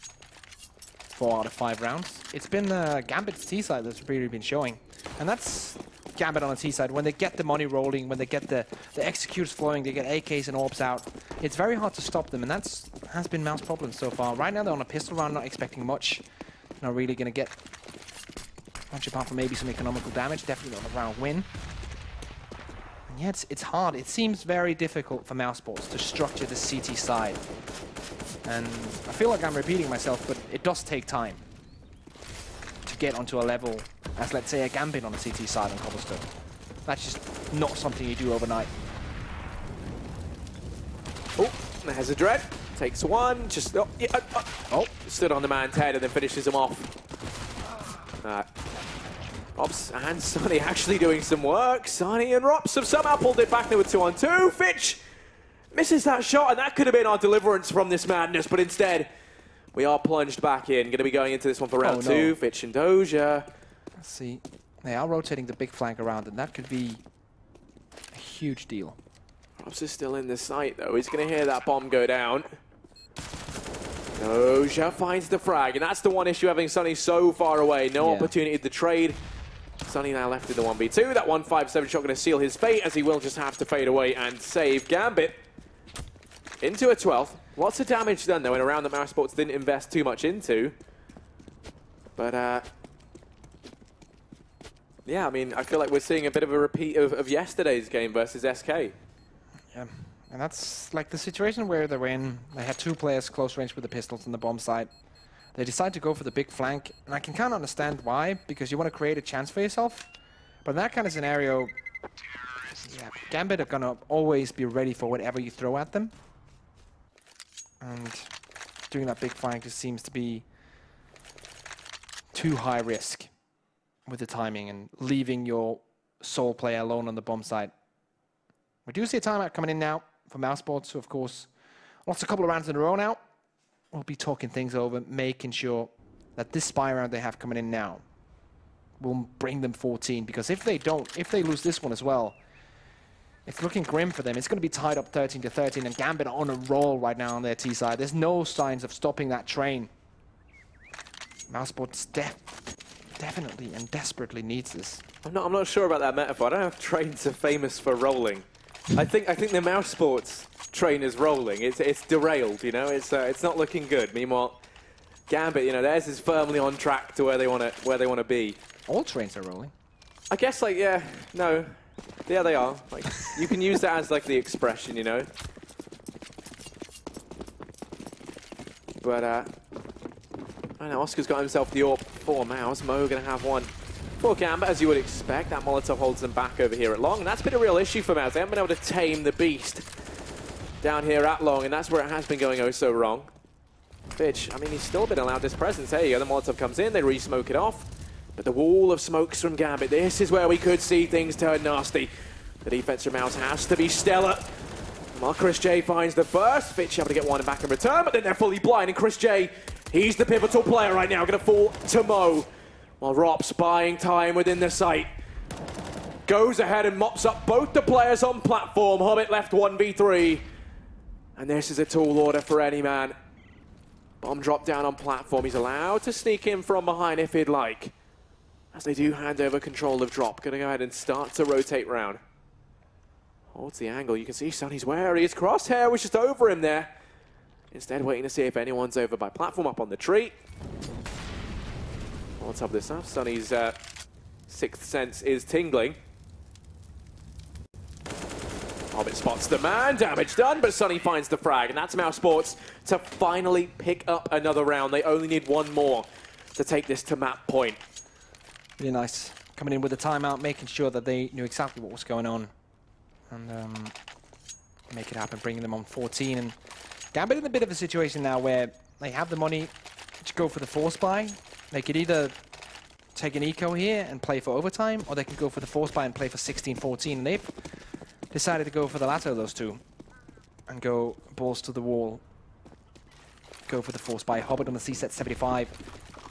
4 out of 5 rounds, it's been Gambit's T side that's really been showing. And that's Gambit on the T side. When they get the money rolling, when they get the executes flowing, they get AKs and orbs out, it's very hard to stop them, and that's has been Mouse problems so far. Right now they're on a pistol round, not expecting much. Not really going to get much apart from maybe some economical damage. Definitely not a round win. And yeah, it's hard. It seems very difficult for Mousesports to structure the CT side. And I feel like I'm repeating myself, but it does take time to get onto a level as, let's say, a Gambit on the CT side on Cobblestone. That's just not something you do overnight. Oh, there's a Dread. Takes one, just stood on the man's head and then finishes him off. Rops and Sunny actually doing some work. Sunny and Rops have somehow pulled it back. They were 2-on-2. Fitch misses that shot, and that could have been our deliverance from this madness, but instead, we are plunged back in. Going to be going into this one for round 2. Fitch and Doja. Let's see. They are rotating the big flank around, and that could be a huge deal. Ropz is still in the site, though. He's going to hear that bomb go down. Doja finds the frag, and that's the one issue, having Sunny so far away. No opportunity to trade. Sunny now left in the 1v2. That 157 shot going to seal his fate, as he will just have to fade away and save Gambit into a 12th. Lots of damage done, though, in a round that mousesports didn't invest too much into. But, yeah, I mean, I feel like we're seeing a bit of a repeat of yesterday's game versus SK. Yeah, and that's like the situation where they're in. They had 2 players close range with the pistols on the bomb side. They decide to go for the big flank, and I can kind of understand why, because you want to create a chance for yourself. But in that kind of scenario, yeah, Gambit are going to always be ready for whatever you throw at them. And doing that big flank just seems to be too high risk with the timing and leaving your sole player alone on the bomb side. We do see a timeout coming in now for mousesports, so of course, lost a couple of rounds in a row now. We'll be talking things over, making sure that this spy round they have coming in now will bring them 14, because if they don't, if they lose this one as well, it's looking grim for them. It's going to be tied up 13-13, and Gambit are on a roll right now on their T side. There's no signs of stopping that train. mousesports definitely and desperately needs this. I'm not sure about that metaphor. I don't know if trains are famous for rolling. I think the mousesports train is rolling. It's derailed, you know. It's not looking good. Meanwhile, Gambit, you know, theirs is firmly on track to where they want to be. All trains are rolling. I guess, like, yeah, no, yeah, they are. Like, you can use that as like the expression, you know. But I know Oscar's got himself the AWP for Mouse. Mo gonna have one for Gambit, as you would expect. That Molotov holds them back over here at Long, and that's been a real issue for Mouse. They haven't been able to tame the beast down here at Long, and that's where it has been going oh so wrong. Fitch, I mean, he's still been allowed this presence. There you go, the Molotov comes in, they re-smoke it off. But the wall of smokes from Gambit, this is where we could see things turn nasty. The defense from Mouse has to be stellar. While Chris J finds the first, Fitch able to get one back in return, but then they're fully blind, and Chris J, he's the pivotal player right now, gonna fall to Mo. While Ropz, buying time within the site, goes ahead and mops up both the players on platform. Hobbit left 1v3. And this is a tall order for any man. Bomb drop down on platform. He's allowed to sneak in from behind if he'd like. As they do hand over control of drop. Gonna go ahead and start to rotate round. Holds the angle. You can see Sunny's wary. His crosshair was just over him there. Instead, waiting to see if anyone's over by platform up on the tree. On top of this stuff, Sunny's sixth sense is tingling. Hobbit spots the man, damage done, but Sunny finds the frag, and that's mousesports to finally pick up another round. They only need one more to take this to map point. Really nice. Coming in with a timeout, making sure that they knew exactly what was going on. And make it happen, bringing them on 14. And Gambit in a bit of a situation now where they have the money to go for the force buy. They could either take an eco here and play for overtime, or they can go for the force buy and play for 16-14. And they've decided to go for the latter of those two and go balls to the wall. Go for the force buy. Hobbit on the C-set 75.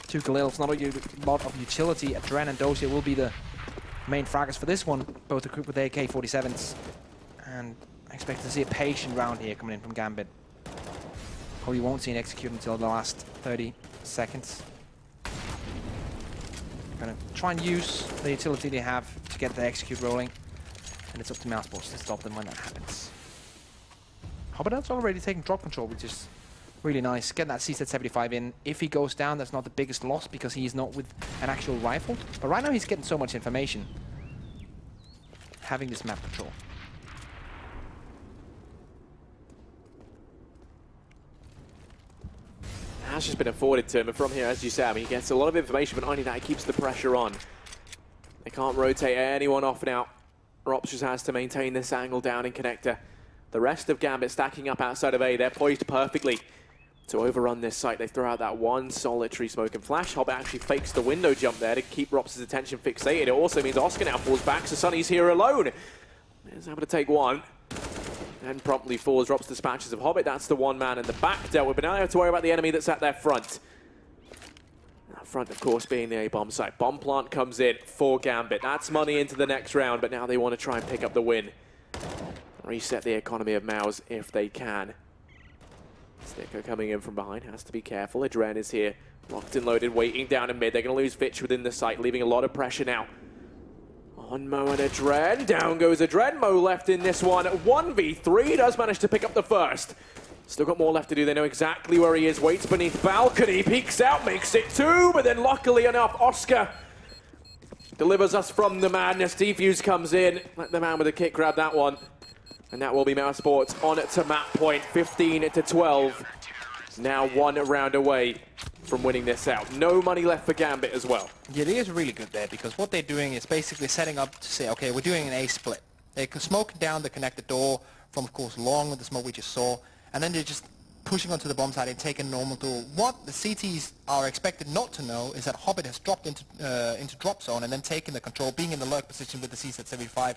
Two Galils, not a lot of utility. Adren and Dosia will be the main fraggers for this one, both equipped with AK-47s. And I expect to see a patient round here coming in from Gambit. Probably won't see an execute until the last 30 seconds. Gonna try and use the utility they have to get the execute rolling. And it's up to mousesports to stop them when that happens. Hobbit's already taking drop control, which is really nice. Getting that C-set 75 in. If he goes down, that's not the biggest loss because he's not with an actual rifle. But right now he's getting so much information. Having this map control. Has just been afforded to him, but from here, as you say, I mean, he gets a lot of information, but not only that, he keeps the pressure on. They can't rotate anyone off now. Ropz just has to maintain this angle down in connector. The rest of Gambit stacking up outside of A. They're poised perfectly to overrun this site. They throw out that one solitary smoke and flash. Hobbit actually fakes the window jump there to keep Ropz's attention fixated. It also means Oscar now falls back, so Sunny's here alone. He's able to take one. And promptly falls, drops dispatches of Hobbit. That's the one man in the back dealt with, but now they have to worry about the enemy that's at their front. That front, of course, being the A-bomb site. Bomb plant comes in for Gambit. That's money into the next round, but now they want to try and pick up the win. reset the economy of Maus if they can. Sticko coming in from behind, has to be careful. Adren is here, locked and loaded, waiting down in mid. They're going to lose Fitch within the site, leaving a lot of pressure now on Mo and Adren. Down goes Adren. Mo left in this one. 1v3, does manage to pick up the first. Still got more left to do. They know exactly where he is. Waits beneath balcony, peeks out, makes it 2, but then luckily enough, Oscar delivers us from the madness. Defuse comes in, let the man with the kick grab that one. And that will be mousesports on to map point, 15-12. Now 1 round away from winning this out. No money left for Gambit as well. Yeah, it is really good there because what they're doing is basically setting up to say, okay, we're doing an A split. They're smoking down the connected door from, of course, long with the smoke we just saw. And then they're just pushing onto the bomb side and taking normal duel. What the CTs are expected not to know is that Hobbit has dropped into drop zone and then taken the control, being in the lurk position with the CZ-75.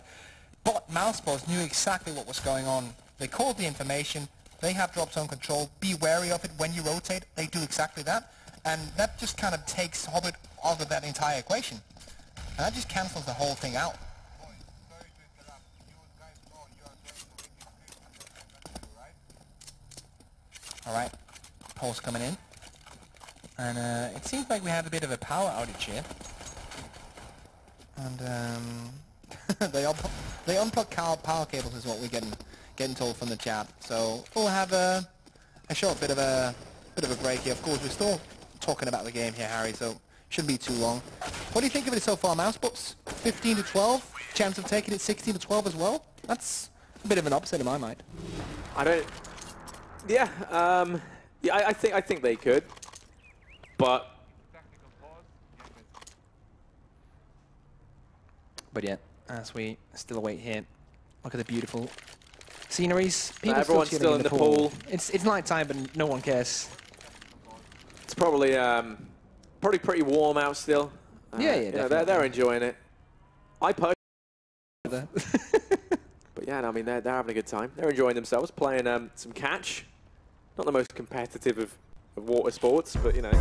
But mousesports knew exactly what was going on. They called the information. They have drop zone control. Be wary of it when you rotate. They do exactly that. And that just kind of takes Hobbit out of that entire equation. And that just cancels the whole thing out. All right, Paul's coming in. And it seems like we have a bit of a power outage here. And they unplug power cables is what we're getting told from the chat. So we'll have a short bit of a break here. Of course, we're still talking about the game here, Harry, so shouldn't be too long. What do you think of it so far, mousesports? 15-12, chance of taking it 16-12 as well? That's a bit of an upset in my mind. Yeah, I think they could, but yeah, as we still await here, look at the beautiful sceneries. People everyone's still in the pool. It's night time, but no one cares. It's probably pretty warm out still. Yeah, they're enjoying it. I personally, but yeah, I mean they're having a good time. They're enjoying themselves, playing some catch. Not the most competitive of water sports, but you know.